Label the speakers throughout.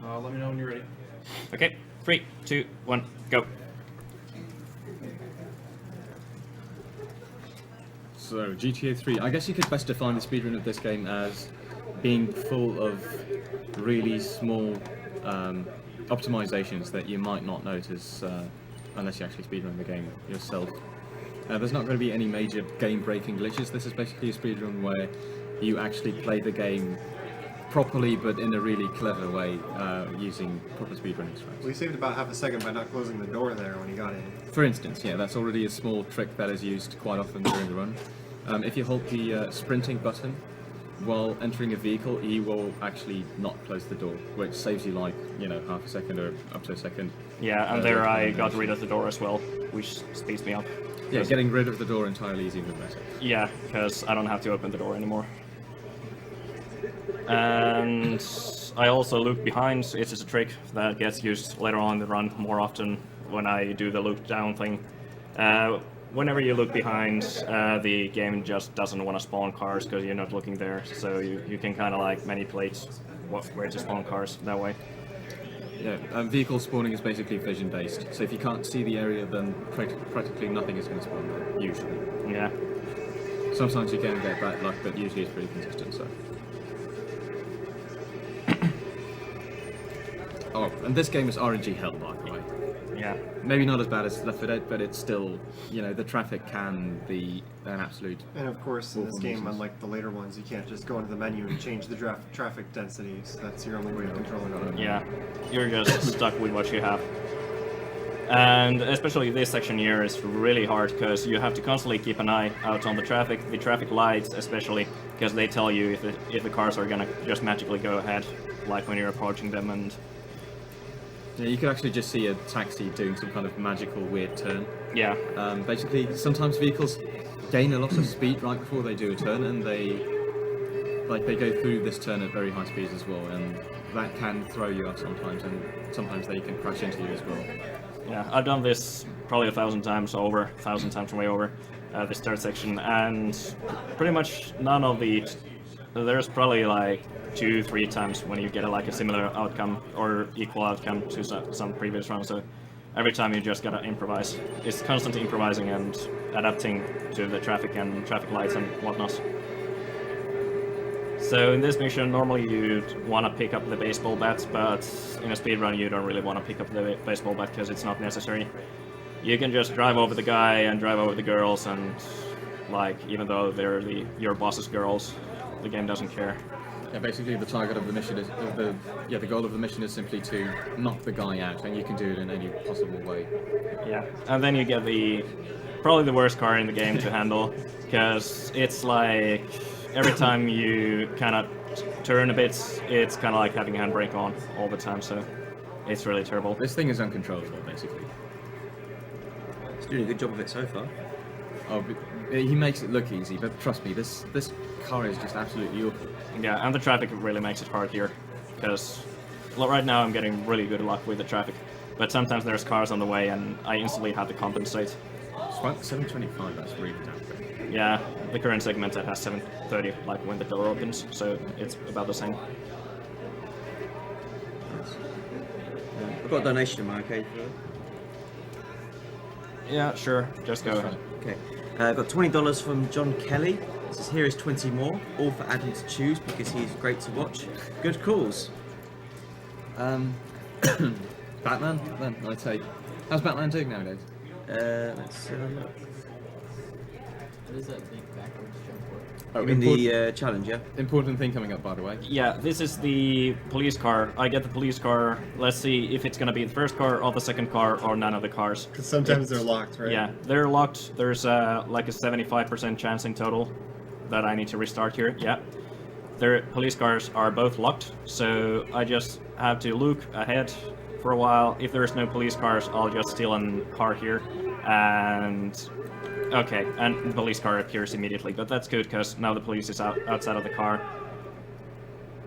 Speaker 1: Let me know when you're ready.
Speaker 2: Okay, 3, 2, 1, go.
Speaker 3: So, GTA 3, I guess you could best define the speedrun of this game as being full of really small optimizations that you might not notice unless you actually speedrun the game yourself. There's not going to be any major game-breaking glitches. This is basically a speedrun where you actually play the game properly, but in a really clever way, using proper speedrunning strategy.
Speaker 4: Well, you saved about half a second by not closing the door there when you got in.
Speaker 3: For instance, yeah, that's already a small trick that is used quite often during the run. If you hold the sprinting button while entering a vehicle, he will actually not close the door, which saves you like, half a second or up to a second.
Speaker 2: Yeah, and there I got rid of the door as well, which speeds me up.
Speaker 3: Yeah, getting rid of the door entirely is even better.
Speaker 2: Yeah, because I don't have to open the door anymore. And I also look behind. It's just a trick that gets used later on in the run more often when I do the look down thing. Whenever you look behind, the game just doesn't want to spawn cars because you're not looking there, so you can kind of like manipulate where to spawn cars that way.
Speaker 3: Yeah, vehicle spawning is basically vision based, so if you can't see the area, then practically nothing is going to spawn there, usually.
Speaker 2: Yeah.
Speaker 3: Sometimes you can get bad luck, but usually it's pretty consistent, so. Oh, and this game is RNG hell, by the way.
Speaker 2: Yeah.
Speaker 3: Maybe not as bad as Left 4 Dead, but it's still, the traffic can be an absolute...
Speaker 4: And of course, in this game, unlike the later ones, you can't just go into the menu and change the traffic densities. That's your only way of controlling it.
Speaker 2: Yeah, you're just stuck with what you have. And especially this section here is really hard because you have to constantly keep an eye out on the traffic lights especially, because they tell you if the cars are gonna just magically go ahead, like when you're approaching them. And
Speaker 3: yeah, you could actually just see a taxi doing some kind of magical weird turn.
Speaker 2: yeah.
Speaker 3: Basically, sometimes vehicles gain a lot of speed right before they do a turn, and they go through this turn at very high speeds as well, and that can throw you off sometimes, and sometimes they can crash into you as well.
Speaker 2: Yeah, I've done this probably 1,000 times over, 1,000 times way over, this third section, and pretty much none of the... There's probably like 2-3 times when you get a similar outcome or equal outcome to some previous rounds. So every time you just gotta improvise. It's constant improvising and adapting to the traffic and traffic lights and whatnot. So in this mission, normally you'd want to pick up the baseball bat, but in a speedrun you don't really want to pick up the baseball bat because it's not necessary. You can just drive over the guy and drive over the girls, and even though they're your boss's girls, the game doesn't care.
Speaker 3: Yeah, basically the target of the mission is the goal of the mission is simply to knock the guy out, and you can do it in any possible way.
Speaker 2: Yeah, and then you get probably the worst car in the game to handle, because it's like every time you kind of turn a bit, it's kind of like having handbrake on all the time, so it's really terrible.
Speaker 3: This thing is uncontrollable, basically.
Speaker 5: He's doing a good job of it so far.
Speaker 3: Oh, he makes it look easy, but trust me, this car is just absolutely awful.
Speaker 2: Yeah, and the traffic really makes it hard here, because right now I'm getting really good luck with the traffic, but sometimes there's cars on the way and I instantly have to compensate.
Speaker 3: 725, that's really damn good.
Speaker 2: Yeah, the current segment that has 730, when the door opens, so it's about the same.
Speaker 5: I've got a donation, am I okay?
Speaker 2: Yeah, sure, just go ahead.
Speaker 5: Okay. I've got $20 from John Kelly. It says, here is 20 more, all for Adam to choose because he's great to watch. Good calls.
Speaker 3: Batman? Then I take. How's Batman doing nowadays?
Speaker 5: Let's have a look.
Speaker 1: What is that big backwards jump for?
Speaker 3: Oh,
Speaker 5: In the challenge, yeah?
Speaker 3: important thing coming up, by the way.
Speaker 2: Yeah, this is the police car. I get the police car. Let's see if it's gonna be the first car or the second car or none of the cars.
Speaker 4: Because sometimes they're locked, right?
Speaker 2: Yeah, they're locked. There's a 75% chance in total that I need to restart here. Yeah, their police cars are both locked, so I just have to look ahead for a while. If there's no police cars, I'll just steal a car here, and okay, and the police car appears immediately. But that's good because now the police is outside of the car.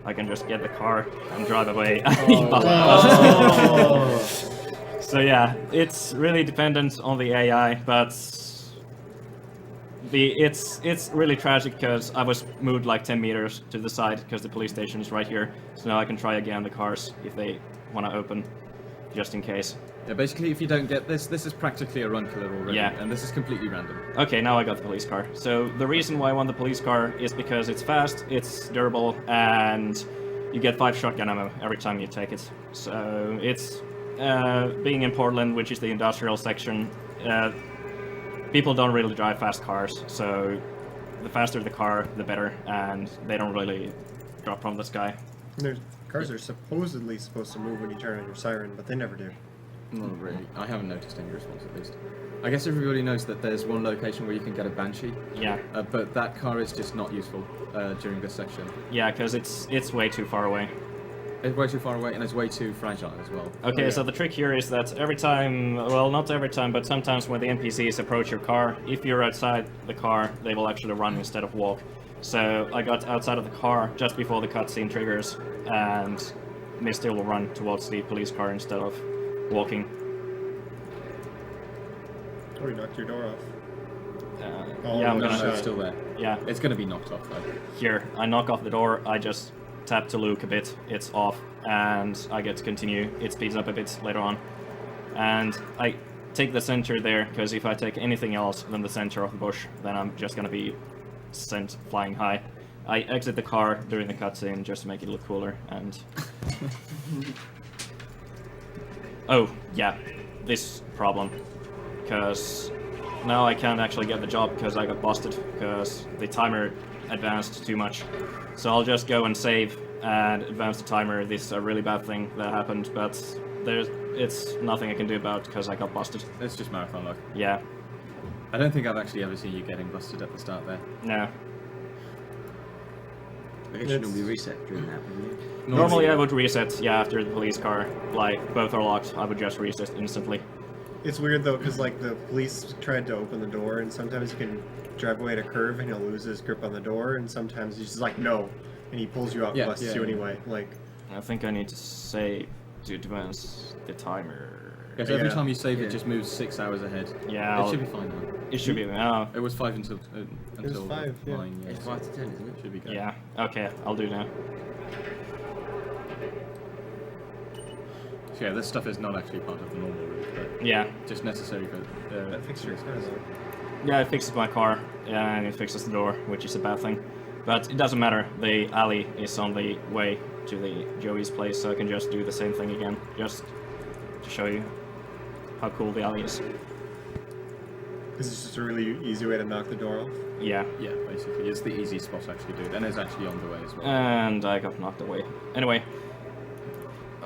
Speaker 2: I can just get the car and drive away. So yeah, it's really dependent on the AI, but It's really tragic because I was moved like 10 meters to the side because the police station is right here. So now I can try again the cars if they want to open, just in case.
Speaker 3: Yeah, basically, if you don't get this, this is practically a run killer already,
Speaker 2: Yeah.
Speaker 3: and this is completely random.
Speaker 2: Okay, now I got the police car. So the reason why I want the police car is because it's fast, it's durable, and you get 5 shotgun ammo every time you take it. So it's being in Portland, which is the industrial section. People don't really drive fast cars, so the faster the car, the better, and they don't really drop from the sky.
Speaker 4: Cars are supposedly supposed to move when you turn on your siren, but they never do.
Speaker 3: Not really. I haven't noticed any response, at least. I guess everybody knows that there's one location where you can get a Banshee,
Speaker 2: Yeah,
Speaker 3: but that car is just not useful during this section.
Speaker 2: yeah, because it's way too far away.
Speaker 3: It's way too far away, and it's way too fragile as well.
Speaker 2: Okay,
Speaker 4: yeah.
Speaker 2: so the trick here is that every time, well, not every time, but sometimes when the NPCs approach your car, if you're outside the car, they will actually run instead of walk. So I got outside of the car just before the cutscene triggers, and Misty will run towards the police car instead of walking.
Speaker 4: Oh, you knocked your door off. Oh,
Speaker 2: Yeah, I'm
Speaker 3: No,
Speaker 2: gonna.
Speaker 3: no, it's still there.
Speaker 2: Yeah,
Speaker 3: It's going to be knocked off, though.
Speaker 2: here, I knock off the door, I just tap to Luke a bit, it's off, and I get to continue. It speeds up a bit later on. And I take the center there, because if I take anything else than the center of the bush, then I'm just gonna be sent flying high. I exit the car during the cutscene just to make it look cooler, and... Oh, yeah, this problem. Because now I can't actually get the job because I got busted, because the timer advanced too much. So I'll just go and save and advance the timer. This is a really bad thing that happened, but it's nothing I can do about because I got busted.
Speaker 3: It's just marathon luck.
Speaker 2: Yeah,
Speaker 3: I don't think I've actually ever seen you getting busted at the start there.
Speaker 2: no.
Speaker 5: I guess you normally reset during that, wouldn't you?
Speaker 2: Normally I would reset, yeah, after the police car. Like, both are locked, I would just reset instantly.
Speaker 4: It's weird though, because like the police tried to open the door, and sometimes you can drive away at a curve and he'll lose his grip on the door, and sometimes he's just like no, and he pulls you out and
Speaker 3: Yeah,
Speaker 4: busts
Speaker 3: yeah,
Speaker 4: you
Speaker 3: yeah.
Speaker 4: anyway. Like
Speaker 2: I think I need to save to advance the timer.
Speaker 3: Because every
Speaker 4: Yeah.
Speaker 3: time you save
Speaker 5: Yeah.
Speaker 3: it just moves 6 hours ahead.
Speaker 2: Yeah,
Speaker 3: It
Speaker 2: I'll-
Speaker 3: should be fine now.
Speaker 2: It should be, oh,
Speaker 3: It was 5 until
Speaker 4: was 5, yeah.
Speaker 3: 9, yeah.
Speaker 5: It's 5 to 10, isn't it?
Speaker 3: Should be good.
Speaker 2: yeah, okay, I'll do that.
Speaker 3: So yeah, this stuff is not actually part of the normal route, but
Speaker 2: Yeah,
Speaker 3: just necessary for
Speaker 4: that fixed your car though.
Speaker 2: yeah, it fixes my car, and it fixes the door, which is a bad thing. But it doesn't matter, the alley is on the way to the Joey's place, so I can just do the same thing again, just to show you how cool the alley is.
Speaker 4: This is just a really easy way to knock the door off.
Speaker 2: Yeah,
Speaker 3: Yeah, basically. It's the easy spot to actually do it, and it's actually on the way as well.
Speaker 2: and I got knocked away. Anyway,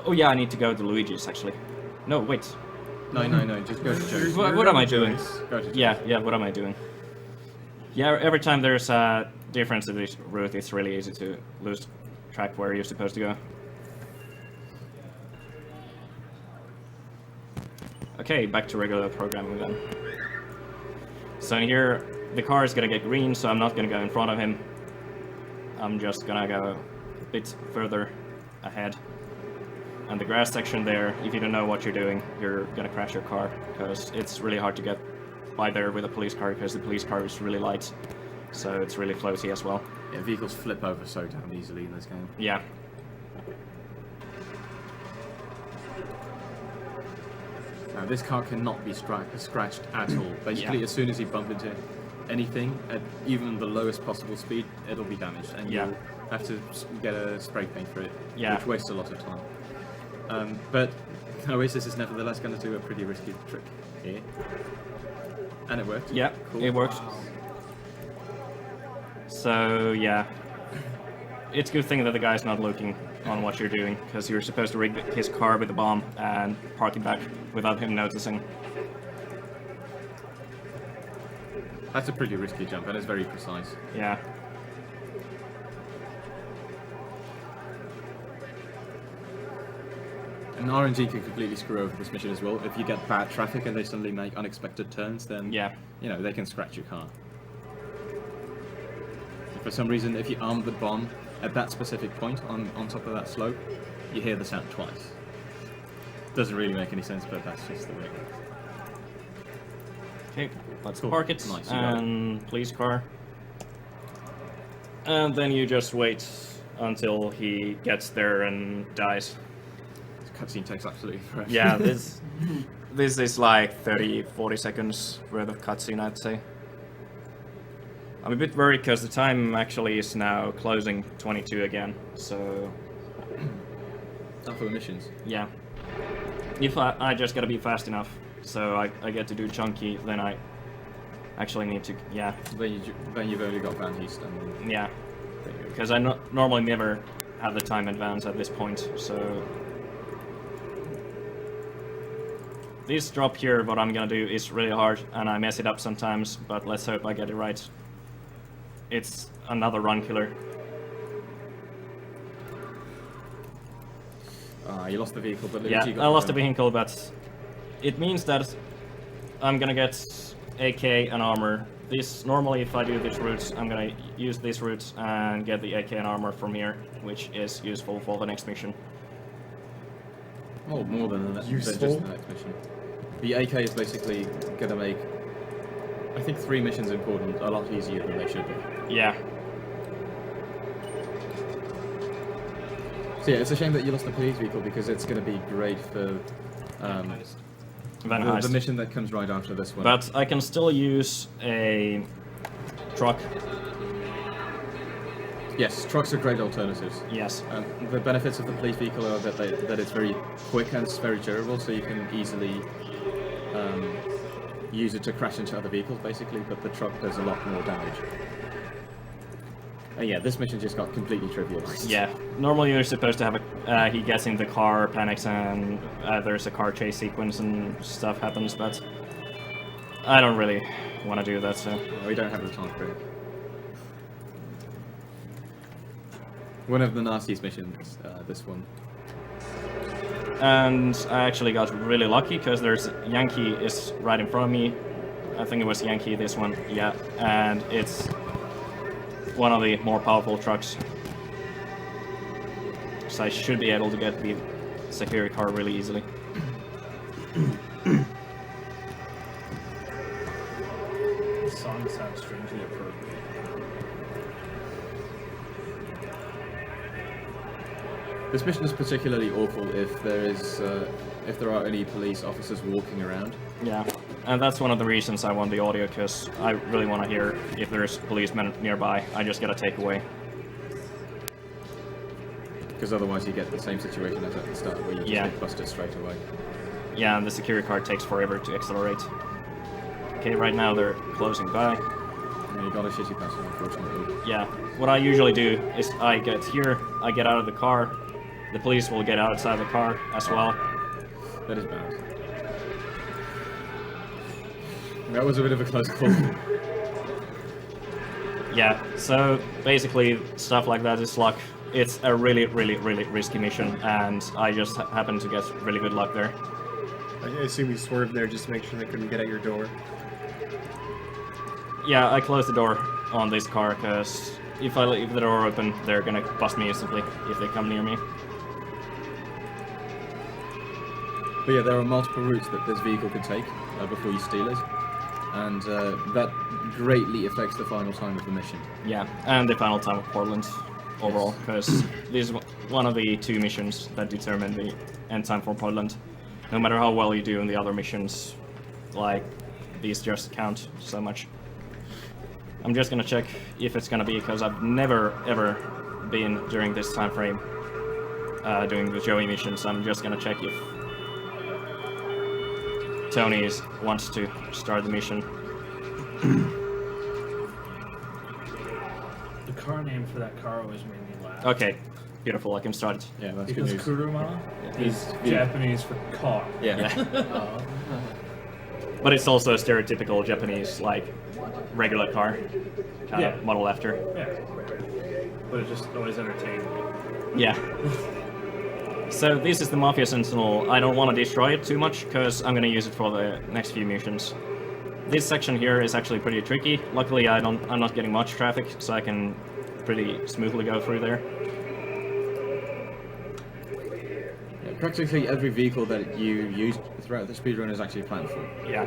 Speaker 2: oh yeah, I need to go to Luigi's, actually. No, wait.
Speaker 3: No, just go to Joe's.
Speaker 2: What am I doing?
Speaker 3: Go to Joe's.
Speaker 2: Yeah, what am I doing? Yeah, every time there's a difference in this route, it's really easy to lose track where you're supposed to go. Okay, back to regular programming then. So in here, the car is gonna get green, so I'm not gonna go in front of him. I'm just gonna go a bit further ahead. And the grass section there, if you don't know what you're doing, you're gonna crash your car, because it's really hard to get by there with a police car, because the police car is really light, so it's really floaty as well.
Speaker 3: Yeah, vehicles flip over so damn easily in this game.
Speaker 2: Yeah.
Speaker 3: Now, this car cannot be scratched at all. Basically,
Speaker 2: Yeah.
Speaker 3: as soon as you bump into anything at even the lowest possible speed, it'll be damaged, and
Speaker 2: Yeah.
Speaker 3: you'll have to get a spray paint for it,
Speaker 2: Yeah.
Speaker 3: which wastes a lot of time. But Oasiz is nevertheless going to do a pretty risky trick here. And it worked.
Speaker 2: Yeah,
Speaker 3: Cool.
Speaker 2: it works. So, yeah. It's a good thing that the guy's not looking on what you're doing, because you're supposed to rig his car with a bomb and park it back without him noticing.
Speaker 3: That's a pretty risky jump, and it's very precise.
Speaker 2: Yeah.
Speaker 3: And RNG can completely screw over this mission as well. If you get bad traffic and they suddenly make unexpected turns, then
Speaker 2: Yeah.
Speaker 3: you know they can scratch your car. For some reason, if you arm the bomb at that specific point on top of that slope, you hear the sound twice. Doesn't really make any sense, but that's just the way it
Speaker 2: Okay, let's
Speaker 3: Cool.
Speaker 2: park it.
Speaker 3: Nice, you got it.
Speaker 2: And police car. And then you just wait until he gets there and dies.
Speaker 3: This cutscene takes absolutely forever.
Speaker 2: Yeah, this is like 30-40 seconds worth of cutscene, I'd say. I'm a bit worried because the time actually is now closing 22 again, so
Speaker 3: Not for the missions.
Speaker 2: yeah. If I just gotta be fast enough, so I get to do chunky, then I actually need to, yeah,
Speaker 3: Then you've only got Van Heast and
Speaker 2: yeah. Because I normally never have the time advance at this point, so... This drop here, what I'm gonna do is really hard, and I mess it up sometimes, but let's hope I get it right. It's another run killer.
Speaker 3: you lost the vehicle, but at
Speaker 2: Yeah,
Speaker 3: least you got
Speaker 2: I lost the
Speaker 3: gun.
Speaker 2: vehicle, but it means that I'm gonna get AK and armor. This normally, if I do these routes, I'm gonna use these routes and get the AK and armor from here, which is useful for the next mission.
Speaker 3: Oh, more than just
Speaker 4: Useful.
Speaker 3: the next mission. The AK is basically gonna make, I think, 3 missions in Portland a lot easier than they should be.
Speaker 2: Yeah,
Speaker 3: So yeah, it's a shame that you lost the police vehicle because it's gonna be great for
Speaker 2: Van
Speaker 3: the
Speaker 2: Heist.
Speaker 3: mission that comes right after this one.
Speaker 2: But I can still use a truck.
Speaker 3: Yes, trucks are great alternatives.
Speaker 2: Yes.
Speaker 3: The benefits of the police vehicle are that it's very quick and it's very durable, so you can easily use it to crash into other vehicles, basically, but the truck does a lot more damage. And yeah, this mission just got completely trivialized.
Speaker 2: Yeah. Normally you're supposed to have a he gets in the car, panics, and there's a car chase sequence and stuff happens, but I don't really want to do that, so...
Speaker 3: We don't have the time for it. One of the nastiest missions, this one.
Speaker 2: And I actually got really lucky because there's Yankee is right in front of me. I think it was Yankee, this one, yeah. And it's one of the more powerful trucks. So I should be able to get the security car really easily.
Speaker 6: The song sounds strangely appropriate.
Speaker 3: This mission is particularly awful if there are any police officers walking around.
Speaker 2: Yeah, and that's one of the reasons I want the audio, because I really want to hear if there's policemen nearby. I just get a takeaway.
Speaker 3: Because otherwise you get the same situation as at the start where you just
Speaker 2: Yeah.
Speaker 3: get busted straight away.
Speaker 2: Yeah, and the security car takes forever to accelerate. Okay, right now they're closing by.
Speaker 3: And you got a shitty person, unfortunately.
Speaker 2: Yeah, what I usually do is I get here, I get out of the car, the police will get outside the car as well.
Speaker 3: That is bad. That was a bit of a close call.
Speaker 2: Yeah, so basically stuff like that is luck. It's a really, really, really risky mission, and I just happen to get really good luck there.
Speaker 4: I assume you swerved there just to make sure they couldn't get at your door.
Speaker 2: Yeah, I closed the door on this car, because if I leave the door open, they're gonna bust me instantly if they come near me.
Speaker 3: But yeah, there are multiple routes that this vehicle can take before you steal it. And that greatly affects the final time of the mission.
Speaker 2: Yeah, and the final time of Portland overall, because this is one of the 2 missions that determine the end time for Portland. No matter how well you do in the other missions, like, these just count so much. I'm just gonna check if it's gonna be, because I've never ever been during this time frame doing the Joey missions. I'm just gonna check if Tony wants to start the mission.
Speaker 6: The car name for that car always made me laugh.
Speaker 2: Okay, beautiful, I can start it.
Speaker 3: Yeah, that's
Speaker 6: Because
Speaker 3: good news.
Speaker 6: Kuruma
Speaker 3: Yeah.
Speaker 6: is
Speaker 3: Yeah.
Speaker 6: Japanese for car.
Speaker 3: Yeah.
Speaker 1: Oh.
Speaker 2: But it's also a stereotypical Japanese, like, regular car kind
Speaker 6: Yeah.
Speaker 2: of model after.
Speaker 6: Yeah. But it just always entertained me.
Speaker 2: Yeah. So this is the Mafia Sentinel. I don't want to destroy it too much, because I'm going to use it for the next few missions. This section here is actually pretty tricky. Luckily, I'm not getting much traffic, so I can pretty smoothly go through there.
Speaker 3: Yeah, practically every vehicle that you use throughout the speedrun is actually planned for.
Speaker 2: Yeah.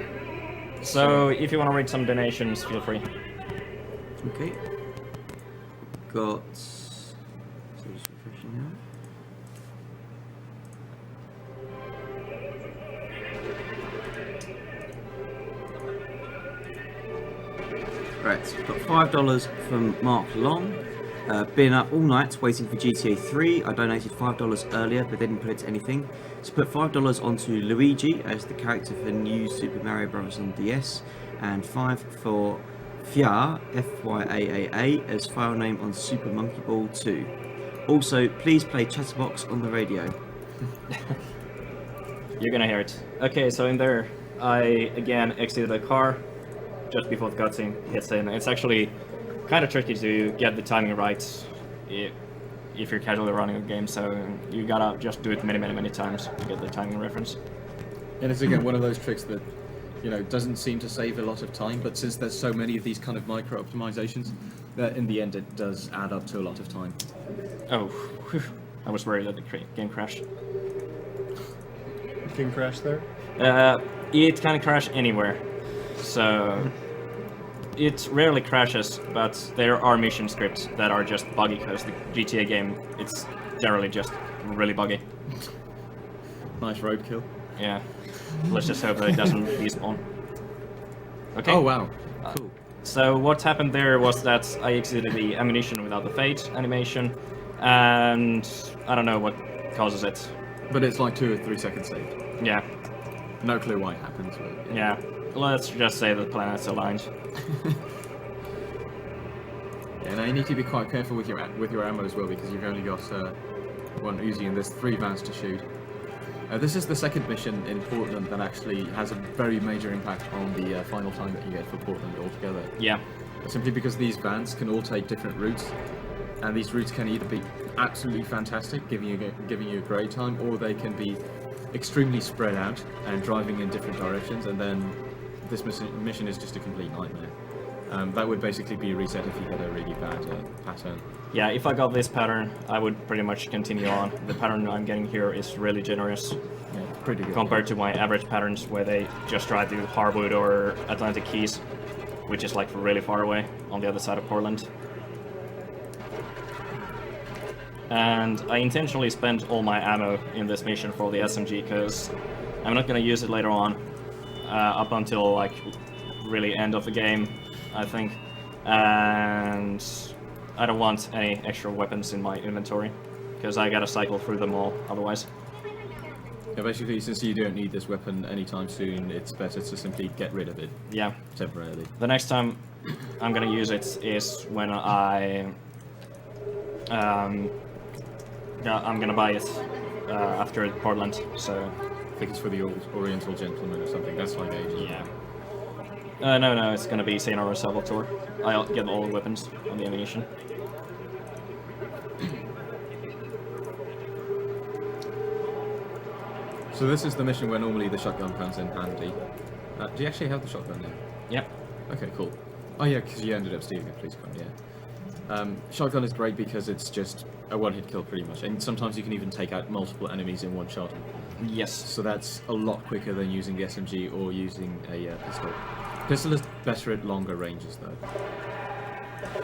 Speaker 2: So if you want to read some donations, feel free.
Speaker 5: Okay. Got. So just refreshing now. Right, got $5 from Mark Long. Been up all night waiting for GTA 3. I donated $5 earlier, but didn't put it to anything. So put $5 onto Luigi as the character for New Super Mario Bros. On DS, and $5 for Fyaa, Fyaa, as file name on Super Monkey Ball 2. Also, please play Chatterbox on the radio.
Speaker 2: You're gonna hear it. Okay, so in there, I again exited the car just before the cutscene hits in. It's actually kind of tricky to get the timing right if you're casually running a game, so you gotta just do it many times to get the timing reference.
Speaker 3: And it's again one of those tricks that, you know, doesn't seem to save a lot of time, but since there's so many of these kind of micro optimizations, that in the end it does add up to a lot of time.
Speaker 2: Oh, whew. I was worried that the game crashed.
Speaker 4: King crash there?
Speaker 2: It can crash anywhere, so it rarely crashes, but there are mission scripts that are just buggy because the GTA game, it's generally just really buggy.
Speaker 3: Nice roadkill.
Speaker 2: Yeah, let's just hope that it doesn't respawn. Okay.
Speaker 3: Oh wow, cool.
Speaker 2: So what happened there was that I exited the ammunition without the fade animation, and I don't know what causes it.
Speaker 3: But it's like 2 or 3 seconds saved.
Speaker 2: Yeah,
Speaker 3: No clue why it happens, but
Speaker 2: yeah. Let's just say the planets aligned.
Speaker 3: Yeah, now you need to be quite careful with your ammo as well, because you've only got one Uzi and there's 3 vans to shoot. This is the second mission in Portland that actually has a very major impact on the final time that you get for Portland altogether.
Speaker 2: Yeah.
Speaker 3: Simply because these vans can all take different routes, and these routes can either be absolutely fantastic, giving you a great time, or they can be extremely spread out and driving in different directions, and then this mission is just a complete nightmare. That would basically be reset if you get a really bad pattern.
Speaker 2: Yeah, if I got this pattern, I would pretty much continue on. The pattern I'm getting here is really generous
Speaker 3: Yeah, pretty good.
Speaker 2: compared to my average patterns where they just drive to Harwood or Atlantic Keys, which is like really far away on the other side of Portland. And I intentionally spent all my ammo in this mission for the SMG because I'm not going to use it later on, up until like really end of the game, I think. And I don't want any extra weapons in my inventory because I gotta cycle through them all otherwise.
Speaker 3: Yeah, basically, since you don't need this weapon anytime soon, it's better to simply get rid of it
Speaker 2: Yeah.
Speaker 3: temporarily.
Speaker 2: The next time I'm gonna use it is when I'm gonna buy it after Portland. So
Speaker 3: I think it's for the Oriental Gentleman or something. That's like AGDQ.
Speaker 2: yeah. No, it's gonna be Senor or Salvatore. I'll get all the weapons and the ammunition.
Speaker 3: So this is the mission where normally the shotgun comes in handy. Do you actually have the shotgun now?
Speaker 2: Yep.
Speaker 3: Okay, cool. Oh yeah, because you ended up stealing a police car, yeah. Shotgun is great because it's just a one-hit kill pretty much, and sometimes you can even take out multiple enemies in one shot.
Speaker 2: Yes.
Speaker 3: So that's a lot quicker than using the SMG or using a pistol. Pistol is better at longer ranges though.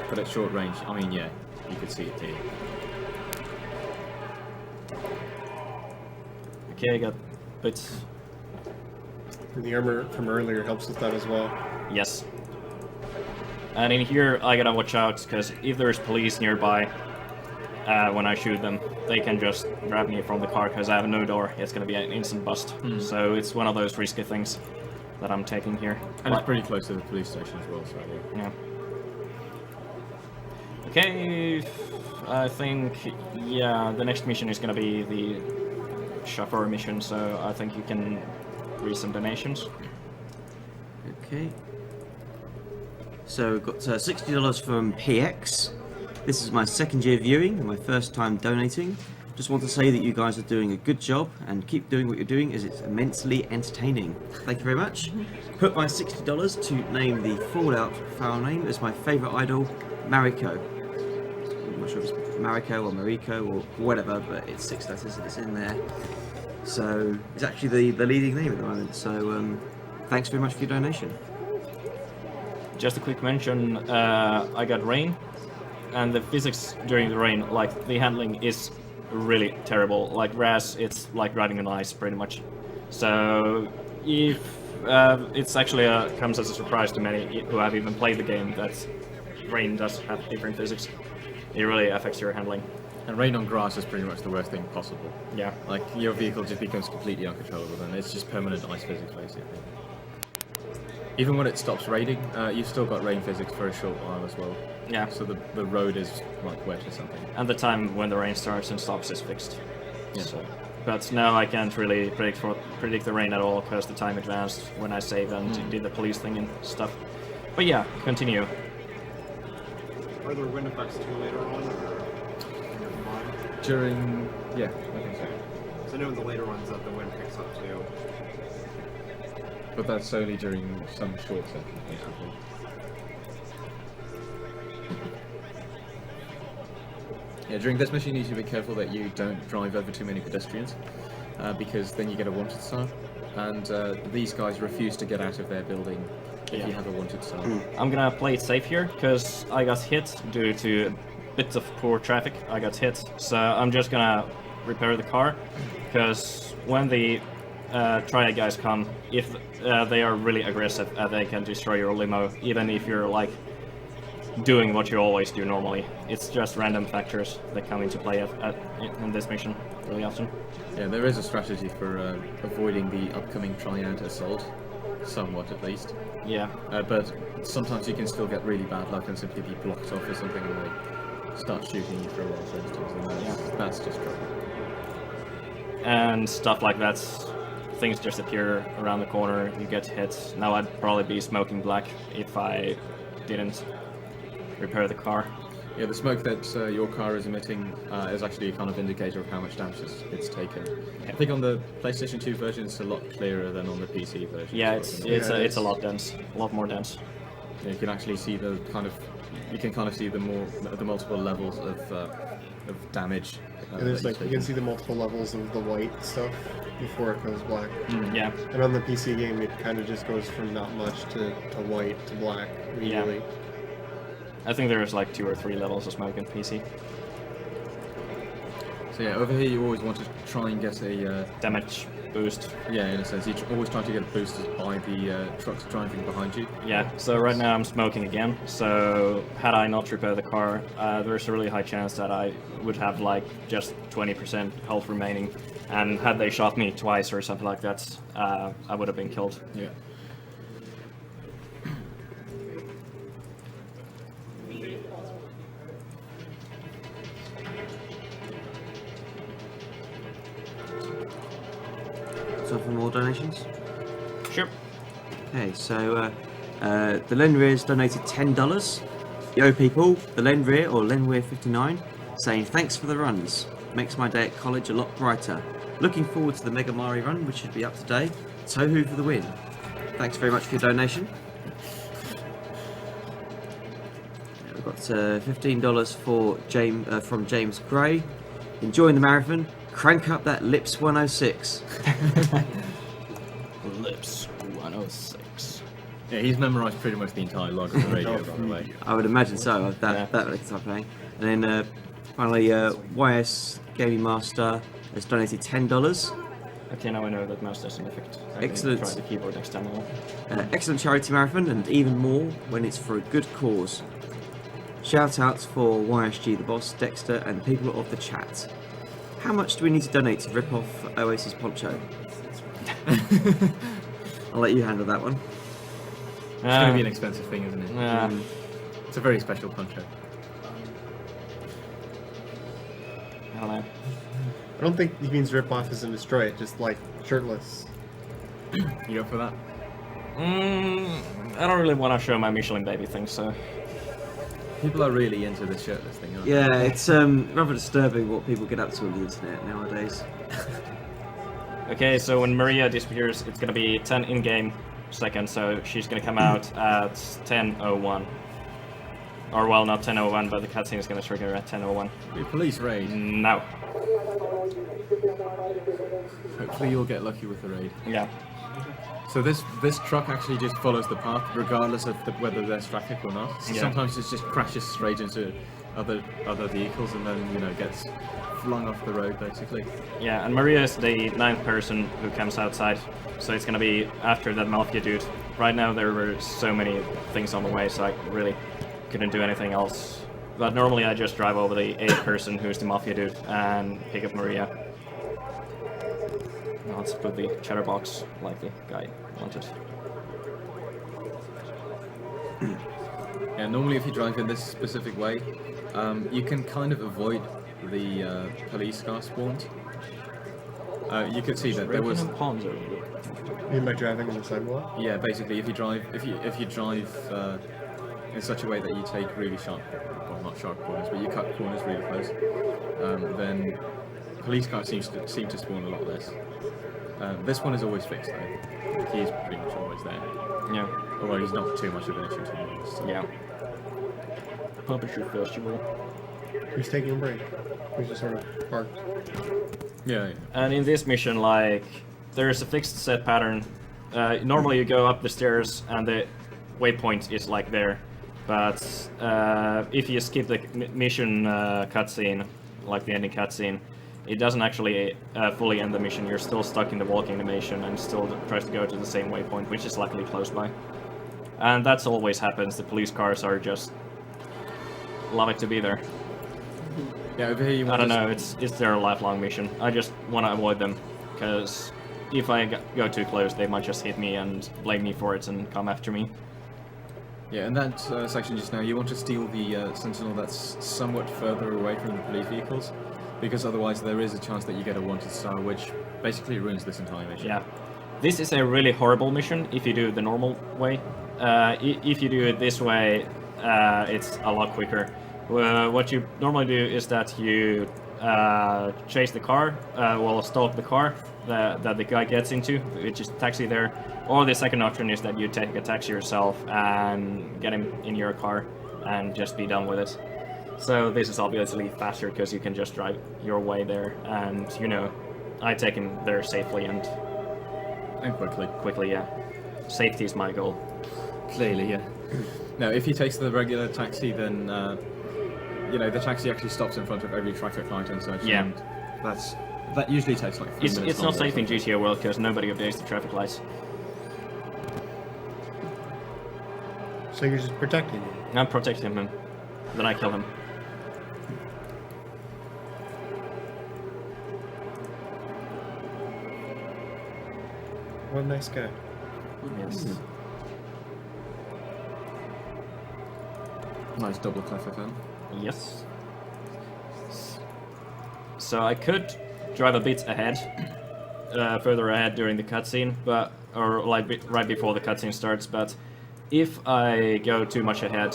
Speaker 3: But at short range, I mean, yeah, you could see it here.
Speaker 2: Okay, I got bits.
Speaker 4: And the armor from earlier helps with that as well.
Speaker 2: Yes. And in here, I gotta watch out, because if there's police nearby, when I shoot them, they can just grab me from the car, because I have no door. It's gonna be an instant bust. So it's one of those risky things that I'm taking here.
Speaker 3: And it's pretty close to the police station as well, so yeah.
Speaker 2: Yeah. Okay, I think, yeah, the next mission is gonna be the chauffeur mission, so I think you can read some donations.
Speaker 5: Okay. So we've got $60 from PX. This is my second year viewing and my first time donating. Just want to say that you guys are doing a good job and keep doing what you're doing as it's immensely entertaining. Thank you very much. Put my $60 to name the Fallout file name as my favourite idol, Mariko. I'm not sure if it's Mariko or Mariko or whatever, but it's 6 letters and it's in there. So it's actually the leading name at the moment. So Thanks very much for your donation.
Speaker 2: Just a quick mention, I got rain, and the physics during the rain, like the handling is really terrible. Like grass, it's like riding on ice pretty much. So if it's actually comes as a surprise to many who have even played the game that rain does have different physics. It really affects your handling.
Speaker 3: And rain on grass is pretty much the worst thing possible.
Speaker 2: Yeah.
Speaker 3: Like, your vehicle just becomes completely uncontrollable, and it's just permanent ice physics, basically. Even when it stops raining, you've still got rain physics for a short while as well.
Speaker 2: Yeah.
Speaker 3: So the road is, like, wet or something.
Speaker 2: And the time when the rain starts and stops is fixed.
Speaker 3: Yeah.
Speaker 2: So, but now I can't really predict the rain at all because the time advanced when I saved and did the police thing and stuff. But yeah, continue.
Speaker 4: Are there wind effects too later on? Or
Speaker 3: During... yeah, I think so.
Speaker 4: so I know in the later ones that the wind picks up too.
Speaker 3: But that's only during some short sections, basically. Yeah, during this mission you need to be careful that you don't drive over too many pedestrians, because then you get a wanted sign, and these guys refuse to get out of their building if you have a wanted sign.
Speaker 2: I'm gonna play it safe here because I got hit due to bits of poor traffic. I got hit, so I'm just gonna repair the car because when the triad guys come, if they are really aggressive, they can destroy your limo even if you're like doing what you always do normally. It's just random factors that come into play in this mission really often.
Speaker 3: Yeah, there is a strategy for avoiding the upcoming triad assault, somewhat at least.
Speaker 2: Yeah.
Speaker 3: But sometimes you can still get really bad luck and simply be blocked off or something, and they start shooting you for a while, for instance, and that's just trouble.
Speaker 2: And stuff like that, things just appear around the corner, you get hit. Now I'd probably be smoking black if I didn't repair the car.
Speaker 3: Yeah, the smoke that your car is emitting is actually a kind of indicator of how much damage it's taken. I think on the PlayStation 2 version it's a lot clearer than on the PC version.
Speaker 2: Yeah, it's a lot dense, a lot more dense.
Speaker 3: Yeah, you can actually see the kind of see the multiple levels of damage.
Speaker 4: And there's
Speaker 3: that
Speaker 4: like you can see the multiple levels of the white stuff before it goes black.
Speaker 2: Yeah.
Speaker 4: And on the PC game, it kind of just goes from not much to white to black immediately.
Speaker 2: I think there's like 2 or 3 levels of smoke in PC.
Speaker 3: So yeah, over here you always want to try and get a
Speaker 2: Damage boost.
Speaker 3: yeah, in a sense, you're always trying to get boosted by the trucks driving behind you.
Speaker 2: Yeah, so right now I'm smoking again, so had I not repaired the car, there's a really high chance that I would have like just 20% health remaining, and had they shot me twice or something like that, I would have been killed.
Speaker 3: Yeah.
Speaker 5: So for more donations?
Speaker 2: Sure.
Speaker 5: Okay, so the Lenrear's donated $10. Yo people, the Lenrear or Lenwear59 saying thanks for the runs. Makes my day at college a lot brighter. Looking forward to the Mega Mario run, which should be up today. Tohu for the win. Thanks very much for your donation. We've got $15 for from James Gray. Enjoying the marathon. Crank up that Lips 106.
Speaker 2: Lips 106.
Speaker 3: Yeah, he's memorised pretty much the entire log of the radio, by the way.
Speaker 5: I would imagine so. That type of thing. And then finally, YS Gaming Master has donated $10.
Speaker 2: Okay, now I know that mouse doesn't affect. I
Speaker 5: Excellent.
Speaker 2: can try the keyboard next time.
Speaker 5: Excellent charity marathon, and even more when it's for a good cause. Shout outs for YSG the boss, Dexter, and people of the chat. How much do we need to donate to rip off Oasiz Poncho? I'll let you handle that one.
Speaker 3: It's going to be an expensive thing, isn't it? It's a very special poncho.
Speaker 2: I don't know.
Speaker 4: I don't think he means rip off as in destroy it, just like shirtless.
Speaker 3: You go for that?
Speaker 2: I don't really want to show my Michelin baby thing, so.
Speaker 3: People are really into this shirtless thing, aren't they?
Speaker 5: Yeah, it's rather disturbing what people get up to on the internet nowadays.
Speaker 2: Okay, so when Maria disappears, it's gonna be 10 in-game seconds, so she's gonna come out at 10:01. Or well, not 10:01, but the cutscene is gonna trigger at 10:01.
Speaker 3: Police raid.
Speaker 2: Now.
Speaker 3: Hopefully you'll get lucky with the raid.
Speaker 2: Yeah.
Speaker 3: So this truck actually just follows the path regardless of whether there's traffic or not. So
Speaker 2: Yeah.
Speaker 3: sometimes it just crashes straight into other vehicles and then gets flung off the road basically.
Speaker 2: Yeah, and Maria is the 9th person who comes outside, so it's gonna be after that Mafia dude. Right now there were so many things on the way, so I really couldn't do anything else. But normally I just drive over the 8th person who's the Mafia dude and pick up Maria. Now let's put the chatterbox like the guy wanted.
Speaker 3: Yeah, normally if you drive in this specific way, you can kind of avoid the police car spawns. You could see that there was,
Speaker 2: Pawns over here.
Speaker 4: You mean by driving on the sidewalk?
Speaker 3: yeah, basically if you drive in such a way that you take really sharp, well not sharp corners, but you cut corners really close, then police cars seem to spawn a lot less. This one is always fixed though. He's pretty much always there.
Speaker 2: Yeah.
Speaker 3: Although he's not too much of an issue to me. So.
Speaker 2: Yeah. Publisher Festival.
Speaker 4: Who's taking a break? Who's just sort of parked?
Speaker 3: Yeah.
Speaker 2: And in this mission, like, there's a fixed set pattern. Normally you go up the stairs and the waypoint is like there. But if you skip the mission cutscene, like the ending cutscene, it doesn't actually fully end the mission. You're still stuck in the walking animation and still tries to go to the same waypoint, which is luckily close by. And that's always happens. The police cars are just love it to be there.
Speaker 3: Yeah, over here you
Speaker 2: I
Speaker 3: want
Speaker 2: don't
Speaker 3: to
Speaker 2: know, it's their lifelong mission. I just want to avoid them, because if I go too close, they might just hit me and blame me for it and come after me.
Speaker 3: Yeah, in that section just now, you want to steal the sentinel that's somewhat further away from the police vehicles, because otherwise there is a chance that you get a wanted star, which basically ruins this entire mission.
Speaker 2: Yeah. This is a really horrible mission if you do it the normal way. If you do it this way, it's a lot quicker. What you normally do is that you chase the car, stalk the car that the guy gets into, which is taxi there. Or the second option is that you take a taxi yourself and get him in your car and just be done with it. So this is obviously faster because you can just drive your way there, and I take him there safely and quickly, yeah. Safety is my goal.
Speaker 3: Clearly, yeah. Now, if he takes the regular taxi, then the taxi actually stops in front of every traffic light and such.
Speaker 2: Yeah.
Speaker 3: And that usually takes like 3 minutes.
Speaker 2: It's not
Speaker 3: longer.
Speaker 2: safe in GTA World because nobody updates the traffic lights.
Speaker 4: So you're just protecting him.
Speaker 2: I'm protecting him, then I kill him.
Speaker 4: What a nice guy.
Speaker 2: Yes.
Speaker 3: Nice double clef FM.
Speaker 2: Yes. So I could drive a bit ahead, further ahead during the cutscene, or right before the cutscene starts. But if I go too much ahead,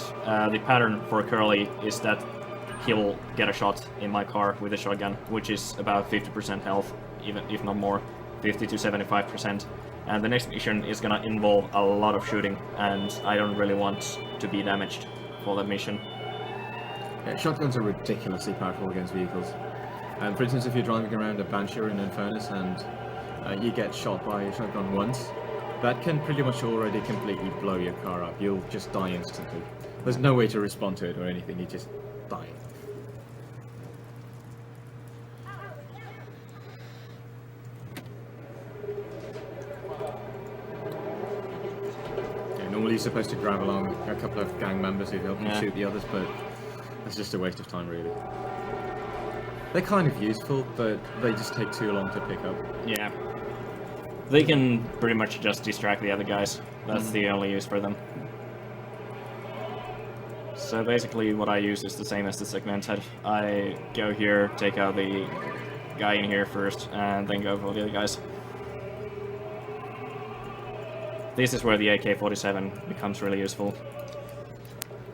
Speaker 2: the pattern for Curly is that he'll get a shot in my car with a shotgun, which is about 50% health, even if not more, 50 to 75%. And the next mission is gonna involve a lot of shooting, and I don't really want to be damaged for that mission.
Speaker 3: Yeah, shotguns are ridiculously powerful against vehicles. And for instance, if you're driving around a Banshee or an Infernus and you get shot by a shotgun once, that can pretty much already completely blow your car up. You'll just die instantly. There's no way to respond to it or anything, you just die. Yeah, normally you're supposed to grab along a couple of gang members who help you
Speaker 2: Yeah.
Speaker 3: shoot the others, but it's just a waste of time really. They're kind of useful, but they just take too long to pick up.
Speaker 2: Yeah. They can pretty much just distract the other guys. That's the only use for them. So basically what I use is the same as the segmented. I go here, take out the guy in here first, and then go for the other guys. This is where the AK-47 becomes really useful.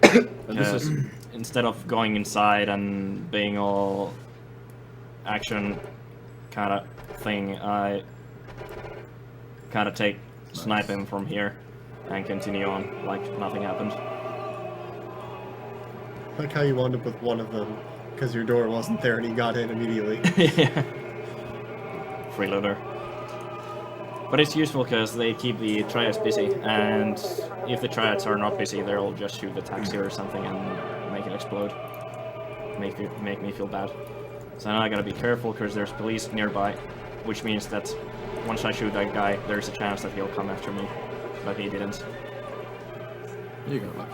Speaker 3: And this is
Speaker 2: Instead of going inside and being all action kind of thing, I kind of snipe him from here and continue on like nothing happened.
Speaker 4: Like how you wound up with one of them Because your door wasn't there and he got in immediately.
Speaker 2: Yeah. Freeloader. But it's useful because they keep the triads busy, and if the triads are not busy, they'll just shoot the taxi or something and make it explode. Make me feel bad. So now I gotta be careful because there's police nearby, which means that once I shoot that guy, there's a chance that he'll come after me. But he didn't.
Speaker 3: You got lucky.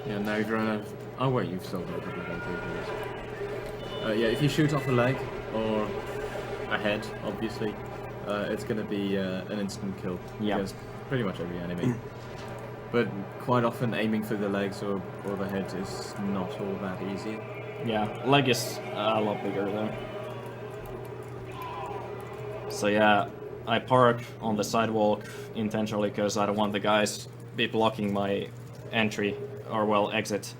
Speaker 3: Yeah, now you've run out of... Oh wait, you've still got a couple of AGDQs. Yeah, if you shoot off a leg, or a head, obviously, it's going to be an instant kill against pretty much every enemy. But quite often aiming for the legs or the head is not all that easy.
Speaker 2: Yeah, leg is a lot bigger though. So yeah, I park on the sidewalk intentionally because I don't want the guys be blocking my entry, or well, exit.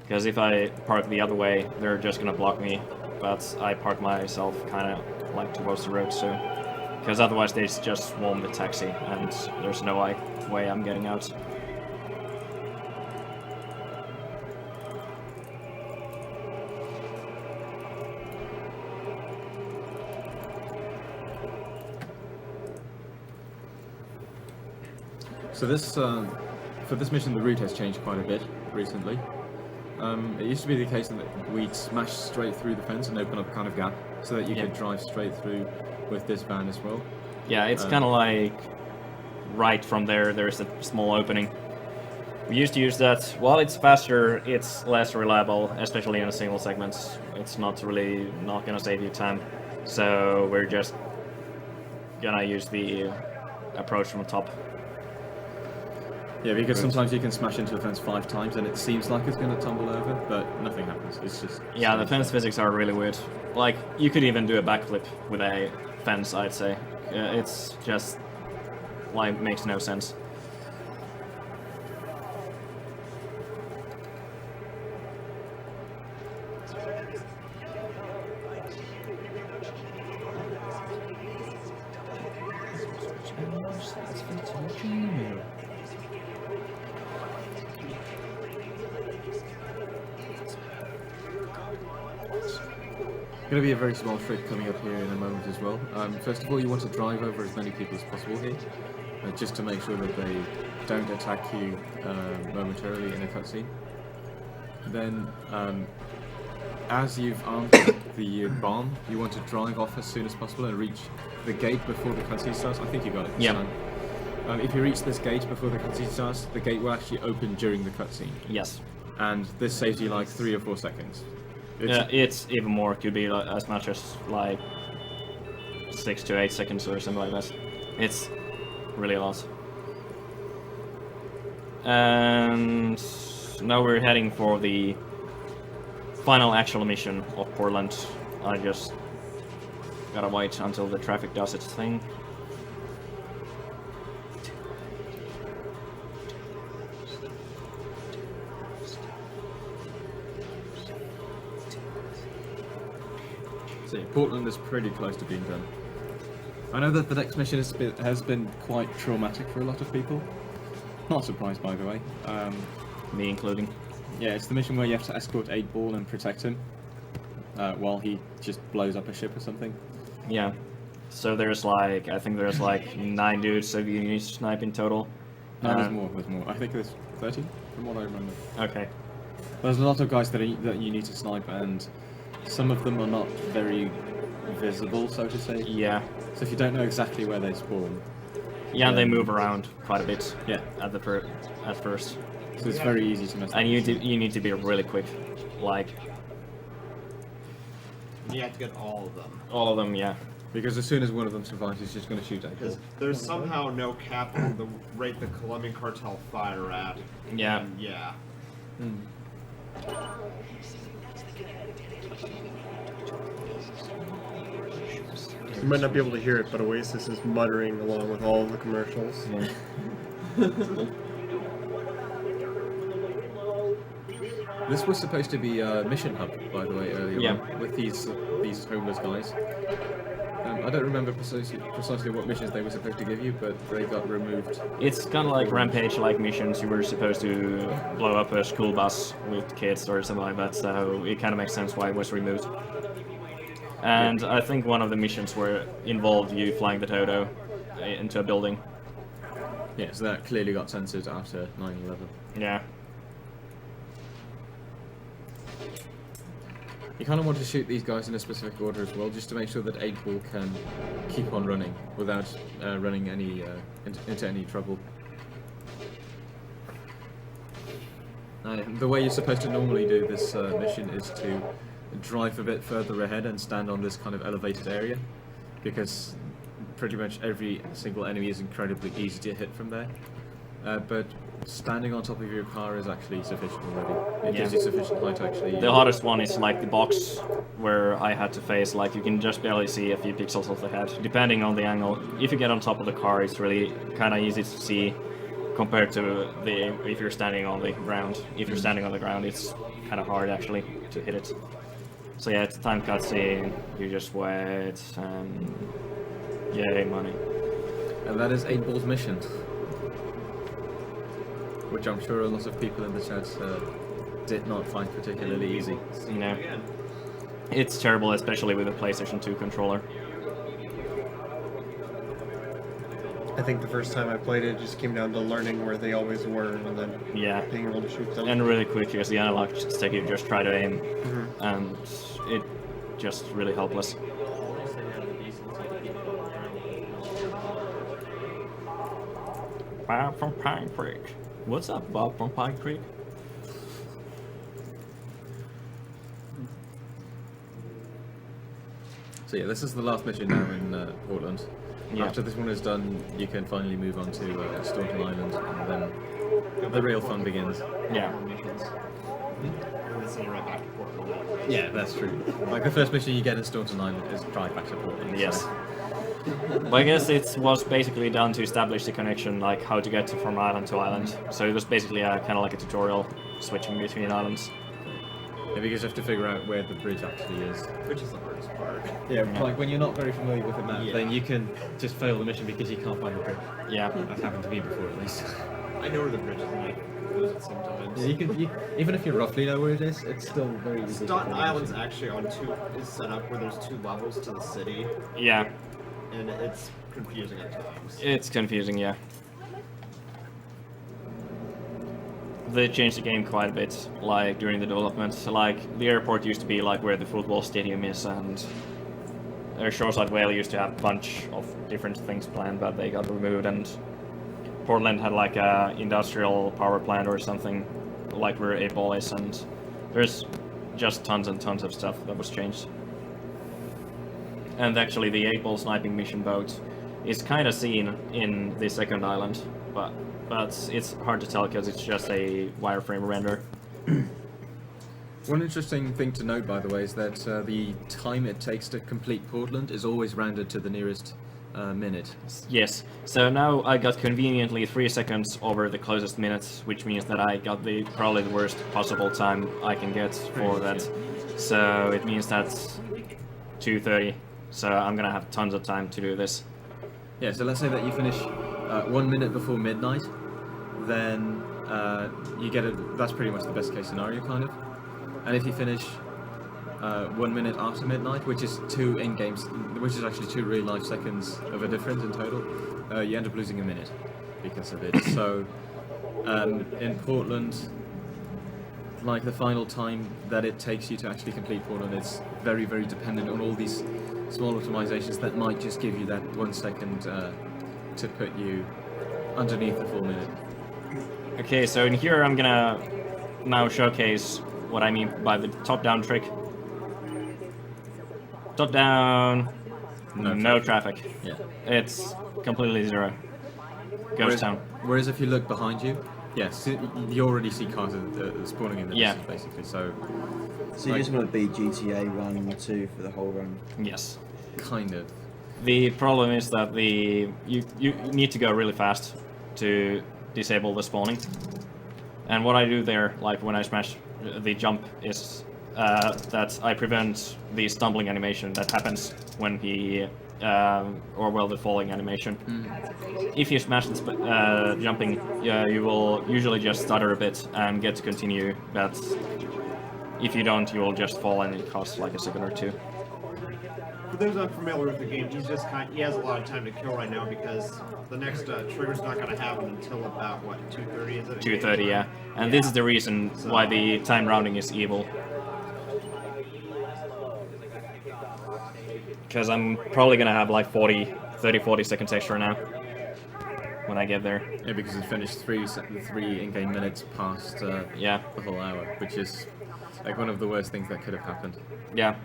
Speaker 2: Because if I park the other way, they're just gonna block me. But I park myself kind of like towards the road, so because otherwise they just swarm the taxi, and there's no way I'm getting out.
Speaker 3: So this, for this mission, the route has changed quite a bit recently. It used to be the case that we'd smash straight through the fence and open up a kind of gap, so that you could drive straight through with this van as well.
Speaker 2: Yeah, it's kind of like right from there's a small opening. We used to use that. While it's faster, it's less reliable, especially in a single segment. It's not gonna save you time. So we're just gonna use the approach from the top.
Speaker 3: Yeah, because sometimes you can smash into a fence 5 times and it seems like it's going to tumble over, but nothing happens. It's just...
Speaker 2: Yeah, the fence physics are really weird. Like, you could even do a backflip with a fence, I'd say. It's just... like, makes no sense.
Speaker 3: Going to be a very small trick coming up here in a moment as well. First of all, you want to drive over as many people as possible here, just to make sure that they don't attack you momentarily in a cutscene. Then, as you've armed the bomb, you want to drive off as soon as possible and reach the gate before the cutscene starts. I think you got it.
Speaker 2: Yeah.
Speaker 3: If you reach this gate before the cutscene starts, the gate will actually open during the cutscene.
Speaker 2: Yes.
Speaker 3: And this saves you like 3 or 4 seconds.
Speaker 2: It's even more. It could be like, as much as like 6 to 8 seconds or something like that. It's really a lot. And now we're heading for the final actual mission of Portland. I just gotta wait until the traffic does its thing.
Speaker 3: So Portland is pretty close to being done. I know that the next mission has been quite traumatic for a lot of people. Not surprised, by the way.
Speaker 2: Me including.
Speaker 3: Yeah, it's the mission where you have to escort 8-Ball and protect him while he just blows up a ship or something.
Speaker 2: Yeah. So there's like, I think there's like 9 dudes that you need to snipe in total.
Speaker 3: No, there's more. I think there's 30, from what I remember.
Speaker 2: Okay.
Speaker 3: There's a lot of guys that you need to snipe, and some of them are not very visible, so to say.
Speaker 2: Yeah.
Speaker 3: So if you don't know exactly where they spawn...
Speaker 2: Yeah, they move around quite a bit.
Speaker 3: Yeah.
Speaker 2: At first.
Speaker 3: So it's very easy to mess up.
Speaker 2: And you need to be really quick. Like...
Speaker 7: You have to get all of them.
Speaker 2: All of them, yeah.
Speaker 3: Because as soon as one of them survives, he's just going to shoot at
Speaker 7: Because
Speaker 3: you.
Speaker 7: there's somehow no cap on the rate the Colombian cartel fire at.
Speaker 2: Yeah.
Speaker 7: And yeah.
Speaker 4: You might not be able to hear it, but Oasiz is muttering along with all of the commercials.
Speaker 2: Yeah.
Speaker 3: This was supposed to be a mission hub, by the way, earlier
Speaker 2: Yeah.
Speaker 3: on, with these homeless guys. I don't remember precisely what missions they were supposed to give you, but they got removed.
Speaker 2: It's kind of like Rampage-like missions. You were supposed to blow up a school bus with kids or something like that, so it kind of makes sense why it was removed. And I think one of the missions were involved you flying the Toto into a building.
Speaker 3: Yeah, so that clearly got censored after 9/11.
Speaker 2: Yeah.
Speaker 3: You kind of want to shoot these guys in a specific order as well, just to make sure that 8-ball can keep on running without running any into any trouble. The way you're supposed to normally do this mission is to drive a bit further ahead and stand on this kind of elevated area, because pretty much every single enemy is incredibly easy to hit from there. But standing on top of your car is actually sufficient already. It gives you sufficient height to actually...
Speaker 2: The hardest one is like the box where I had to face, like you can just barely see a few pixels of the head, depending on the angle. If you get on top of the car, it's really kind of easy to see compared to if you're standing on the ground. If you're standing on the ground, it's kind of hard actually to hit it. So yeah, it's a time cutscene, you just wait, and yay, money.
Speaker 3: And that is 8-ball's mission. Which I'm sure a lot of people in the chat did not find particularly easy.
Speaker 2: You know, it's terrible, especially with a PlayStation 2 controller.
Speaker 4: I think the first time I played it just came down to learning where they always were and then being able to shoot them.
Speaker 2: And really quick, because the analog stick, you just try to aim, and it just really helpless. Bob from Pine Creek. What's up, Bob from Pine Creek?
Speaker 3: So yeah, this is the last mission now in Portland.
Speaker 2: Yeah.
Speaker 3: After this one is done, you can finally move on to Staunton Island, and then the real fun begins.
Speaker 2: Yeah.
Speaker 7: And then send you right back to Portland.
Speaker 3: Yeah, that's true. Like the first mission you get in Staunton Island is drive back to Portland.
Speaker 2: Yes.
Speaker 3: So.
Speaker 2: But I guess it was basically done to establish the connection, like how to get from island to island. So it was basically kind of like a tutorial switching between islands.
Speaker 3: Yeah, because you have to figure out where the bridge actually is.
Speaker 7: Which is the hardest part.
Speaker 3: Yeah, like when you're not very familiar with the map, then you can just fail the mission because you can't find the bridge.
Speaker 2: Yeah.
Speaker 3: That's happened to me before, at least.
Speaker 7: I know where the bridge is and I lose it sometimes.
Speaker 3: Yeah, even if you roughly know where it is, it's still very easy. to
Speaker 7: Staunton
Speaker 3: find the
Speaker 7: Island's
Speaker 3: mission.
Speaker 7: actually is set up where there's 2 levels to the city,
Speaker 2: Yeah.
Speaker 7: and it's confusing at times.
Speaker 2: It's confusing, yeah. They changed the game quite a bit, like during the development. Like the airport used to be like where the football stadium is, and Shoreside Vale used to have a bunch of different things planned, but they got removed. And Portland had like a industrial power plant or something, like where 8-ball is, and there's just tons and tons of stuff that was changed. And actually, the 8-ball sniping mission boat is kind of seen in the second island, but it's hard to tell because it's just a wireframe render.
Speaker 3: One interesting thing to note, by the way, is that the time it takes to complete Portland is always rounded to the nearest minute.
Speaker 2: Yes, so now I got conveniently 3 seconds over the closest minutes, which means that I got probably the worst possible time I can get for that. So it means that's 2:30. So I'm gonna have tons of time to do this.
Speaker 3: Yeah, so let's say that you finish 1 minute before midnight, then you get that's pretty much the best case scenario, kind of. And if you finish 1 minute after midnight, which is 2 in-game, which is actually 2 real-life seconds of a difference in total, you end up losing a minute because of it. So in Portland, like the final time that it takes you to actually complete Portland, it's very, very dependent on all these small optimizations that might just give you that 1 second to put you underneath the full minute.
Speaker 2: Okay, so in here I'm gonna now showcase what I mean by the top-down trick. Top-down, no traffic.
Speaker 3: Yeah.
Speaker 2: It's completely zero. Ghost town.
Speaker 3: Whereas if you look behind you, yes, you already see cars spawning in the
Speaker 2: Yeah.
Speaker 3: distance, basically. So
Speaker 5: So you just want to be GTA 1 and 2 for the whole run?
Speaker 2: Yes.
Speaker 3: kind of.
Speaker 2: The problem is that you need to go really fast to disable the spawning. And what I do there, like when I smash the jump, is that I prevent the stumbling animation that happens when he or well, the falling animation. If you smash the jumping, you will usually just stutter a bit and get to continue, but if you don't, you will just fall and it costs like a second or two.
Speaker 7: For those unfamiliar with the game, he has a lot of time to kill right now because the next trigger's not going to happen until about, what, 2:30 is it?
Speaker 2: 2:30, yeah. And this is the reason why the time rounding is evil. Because I'm probably gonna have like 30-40 seconds extra now when I get there.
Speaker 3: Yeah, because it's finished three in-game minutes past
Speaker 2: Yeah,
Speaker 3: the whole hour, which is like one of the worst things that could have happened.
Speaker 2: yeah.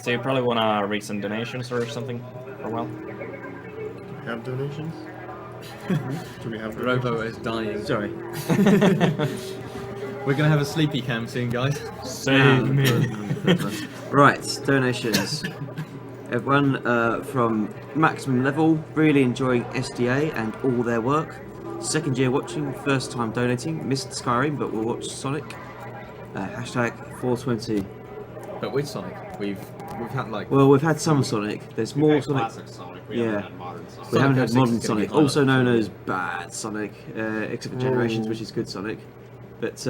Speaker 2: So you probably wanna read some donations or something for a while.
Speaker 4: Have donations? Do we have
Speaker 3: Robo
Speaker 4: donations?
Speaker 3: is dying.
Speaker 5: Sorry.
Speaker 3: We're gonna have a sleepy cam soon, guys.
Speaker 2: Save me.
Speaker 5: Right, donations. Everyone from Maximum Level, really enjoying SDA and all their work. Second year watching, first time donating. Missed Skyrim, but we'll watch Sonic. Hashtag 420.
Speaker 3: But with Sonic, we've had like
Speaker 5: Well, we've had some Sonic. There's more
Speaker 7: We've had
Speaker 5: Sonic.
Speaker 7: classic Sonic. We
Speaker 5: Yeah.
Speaker 7: haven't had modern Sonic.
Speaker 5: We haven't had
Speaker 3: 06
Speaker 5: modern
Speaker 3: is gonna
Speaker 5: Sonic,
Speaker 3: be hard.
Speaker 5: also known as bad Sonic, except for Generations, which is good Sonic. But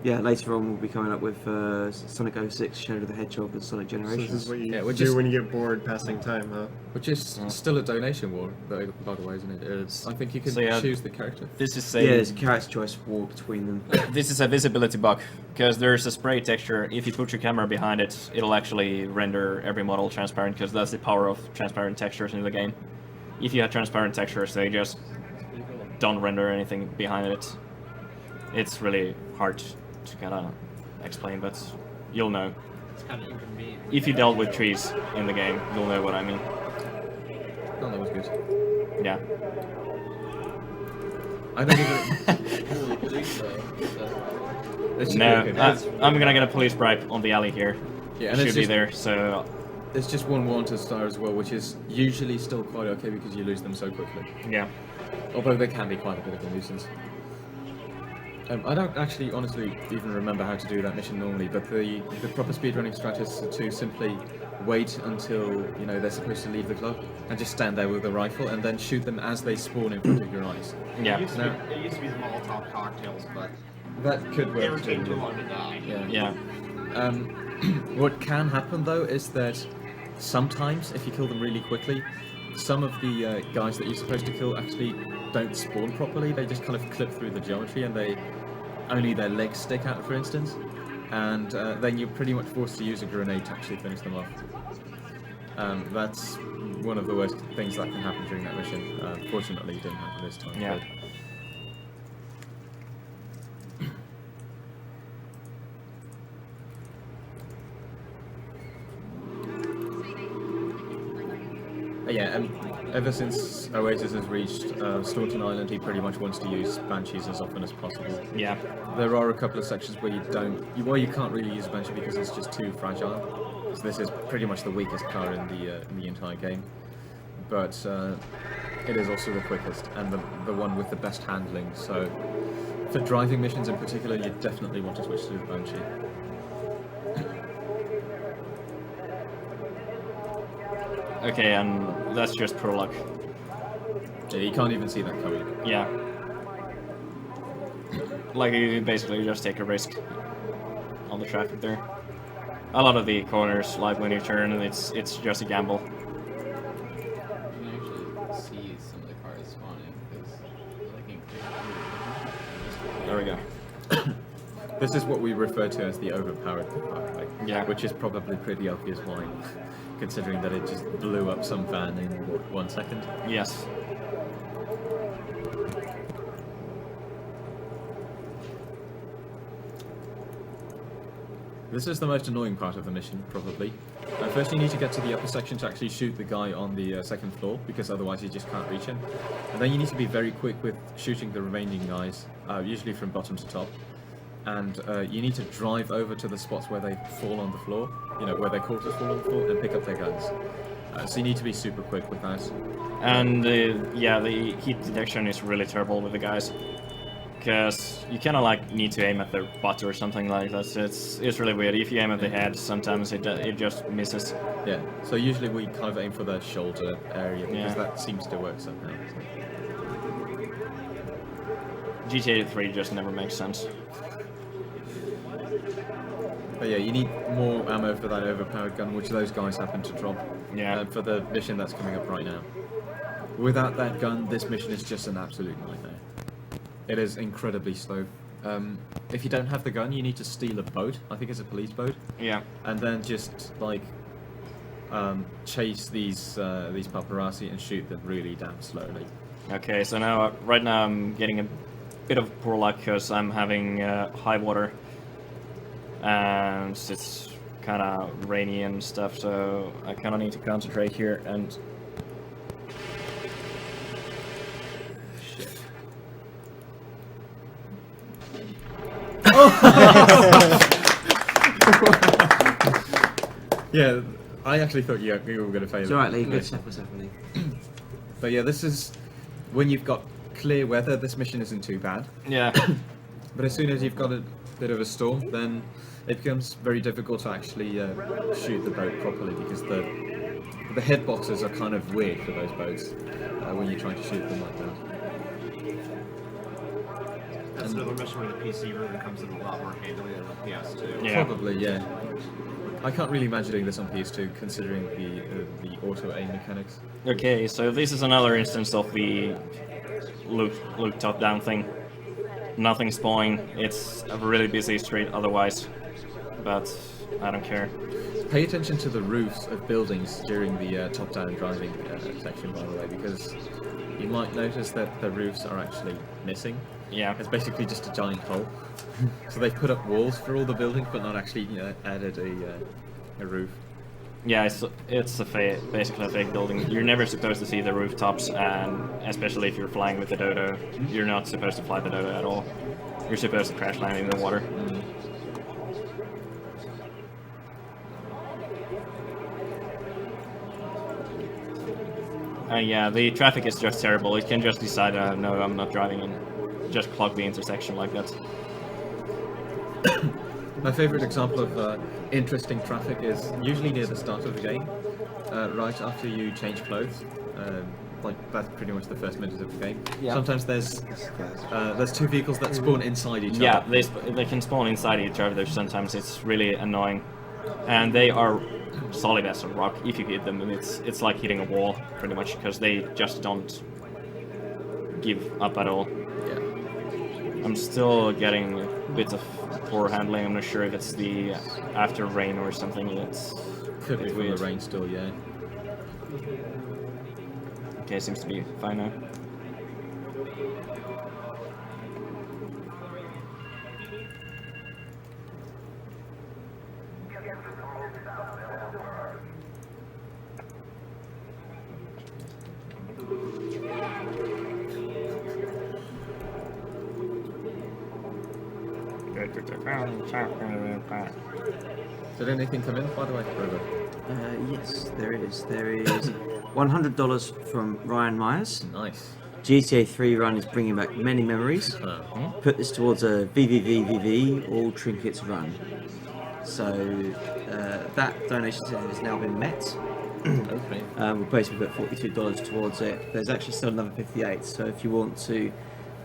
Speaker 5: yeah, later on we'll be coming up with Sonic 06, Shadow of the Hedgehog, and Sonic
Speaker 4: So
Speaker 5: Generations.
Speaker 4: this is what you
Speaker 3: Yeah, we're
Speaker 4: do
Speaker 3: just-
Speaker 4: when you get bored passing time, huh?
Speaker 3: which is still a donation war, though, by the way, isn't it? I think you can
Speaker 2: So, yeah.
Speaker 3: choose the character.
Speaker 2: This is
Speaker 5: Yeah,
Speaker 2: a
Speaker 5: there's a character choice war between them.
Speaker 2: this is a visibility bug because there's a spray texture. If you put your camera behind it, it'll actually render every model transparent because that's the power of transparent textures in the game. If you have transparent textures, they just don't render anything behind it. It's really hard to kind of explain, but you'll know.
Speaker 1: It's kind of inconvenient.
Speaker 2: If you dealt with trees in the game, you'll know what I mean.
Speaker 3: Oh, that was good.
Speaker 2: Yeah.
Speaker 3: I don't even. It should
Speaker 2: No,
Speaker 3: be okay.
Speaker 2: I'm gonna get a police bribe on the alley here.
Speaker 3: Yeah,
Speaker 2: It
Speaker 3: and
Speaker 2: should
Speaker 3: it's
Speaker 2: be
Speaker 3: just-
Speaker 2: there, so
Speaker 3: There's just one wanted star as well, which is usually still quite okay because you lose them so quickly.
Speaker 2: yeah.
Speaker 3: Although they can be quite a bit of a nuisance. I don't actually, honestly, even remember how to do that mission normally, but the proper speedrunning strategy is to simply wait until, you know, they're supposed to leave the club and just stand there with a rifle and then shoot them as they spawn in front of your eyes.
Speaker 2: Yeah.
Speaker 7: It used to be the Molotov cocktails, but
Speaker 3: That could
Speaker 7: they were
Speaker 3: work
Speaker 7: taking
Speaker 3: too.
Speaker 7: too long to die.
Speaker 3: Yeah.
Speaker 2: Yeah.
Speaker 3: What can happen though is that sometimes, if you kill them really quickly, some of the guys that you're supposed to kill actually don't spawn properly. They just kind of clip through the geometry, and only their legs stick out, for instance. And then you're pretty much forced to use a grenade to actually finish them off. That's one of the worst things that can happen during that mission. Fortunately, it didn't happen this time.
Speaker 2: Yeah.
Speaker 3: but- Yeah, and ever since Oasiz has reached Staunton Island, he pretty much wants to use Banshees as often as possible.
Speaker 2: Yeah.
Speaker 3: There are a couple of sections where you can't really use Banshee because it's just too fragile. So this is pretty much the weakest car in the entire game, but it is also the quickest and the one with the best handling. So for driving missions in particular, you definitely want to switch to the Banshee.
Speaker 2: Okay, and that's just pro luck.
Speaker 3: Yeah, you can't even see that coming.
Speaker 2: Yeah. Like you basically just take a risk on the traffic there. A lot of the corners, like when you turn, it's just a gamble.
Speaker 1: You can actually see some of the cars spawning because they can clear
Speaker 2: There we go.
Speaker 3: This is what we refer to as the overpowered car, like,
Speaker 2: Yeah.
Speaker 3: which is probably pretty obvious why, considering that it just blew up some van in what, 1 second.
Speaker 2: Yes.
Speaker 3: This is the most annoying part of the mission, probably. First you need to get to the upper section to actually shoot the guy on the second floor, because otherwise you just can't reach him. And then you need to be very quick with shooting the remaining guys, usually from bottom to top. And you need to drive over to the spots where they fall on the floor, you know, where their quarters fall on the floor, and pick up their guns. So you need to be super quick with that.
Speaker 2: And yeah, the heat detection is really terrible with the guys. because you kind of like need to aim at the butt or something like that. So it's really weird. If you aim at the head, sometimes it just misses.
Speaker 3: Yeah, so usually we kind of aim for the shoulder area because
Speaker 2: Yeah.
Speaker 3: that seems to work somehow.
Speaker 2: GTA 3 just never makes sense.
Speaker 3: But yeah, you need more ammo for that overpowered gun, which those guys happen to drop.
Speaker 2: Yeah.
Speaker 3: For the mission that's coming up right now. Without that gun, this mission is just an absolute nightmare. It is incredibly slow. If you don't have the gun, you need to steal a boat. I think it's a police boat.
Speaker 2: Yeah.
Speaker 3: And then just like chase these paparazzi and shoot them really damn slowly.
Speaker 2: Okay, so now right now I'm getting a bit of poor luck because I'm having high water and it's kind of rainy and stuff, so I kind of need to concentrate here and. Shit.
Speaker 3: Yeah, I actually thought you were going to fail.
Speaker 5: It's alright, Lee. Good stuff was happening.
Speaker 3: But yeah, this is when you've got clear weather. This mission isn't too bad.
Speaker 2: Yeah.
Speaker 3: But as soon as you've got a bit of a storm, then it becomes very difficult to actually shoot the boat properly because the head boxes are kind of weird for those boats when you're trying to shoot them like that.
Speaker 7: That's another mission where the PC version comes in a lot more handily than the PS2.
Speaker 2: Yeah.
Speaker 3: Probably, yeah. I can't really imagine doing this on PS2 considering the auto aim mechanics.
Speaker 2: Okay, so this is another instance of the look top-down thing. Nothing spawning. It's a really busy street otherwise, but I don't care.
Speaker 3: Pay attention to the roofs of buildings during the top-down driving section, by the way, because you might notice that the roofs are actually missing.
Speaker 2: Yeah.
Speaker 3: It's basically just a giant hole. So they've put up walls for all the buildings, but not actually added a roof.
Speaker 2: Yeah, it's basically a fake building. You're never supposed to see the rooftops, and especially if you're flying with the Dodo, you're not supposed to fly the Dodo at all. You're supposed to crash land in the water. Yeah, the traffic is just terrible. It can just decide, no, I'm not driving, and just clog the intersection like that.
Speaker 3: My favorite example of interesting traffic is usually near the start of the game, right after you change clothes. Like that's pretty much the first minute of the game.
Speaker 2: Yeah.
Speaker 3: Sometimes there's two vehicles that spawn inside each
Speaker 2: Yeah,
Speaker 3: other.
Speaker 2: they can spawn inside each other. Sometimes it's really annoying, and they are solid as a rock. If you hit them, and it's like hitting a wall pretty much because they just don't give up at all.
Speaker 3: Yeah.
Speaker 2: I'm still getting bits of poor handling. I'm not sure if it's the after rain or something. It's
Speaker 3: Could be from
Speaker 2: weird.
Speaker 3: the rain still, yeah.
Speaker 2: Okay, seems to be fine now.
Speaker 3: Did anything come in, by the way, Robo?
Speaker 5: Yes, there is. There is $100 from Ryan Myers.
Speaker 3: Nice.
Speaker 5: GTA 3 run is bringing back many memories. Put this towards a VVVVV, all trinkets run. So that donation has now been met.
Speaker 3: Okay.
Speaker 5: We'll basically put $42 towards it. There's actually still another 58. So if you want to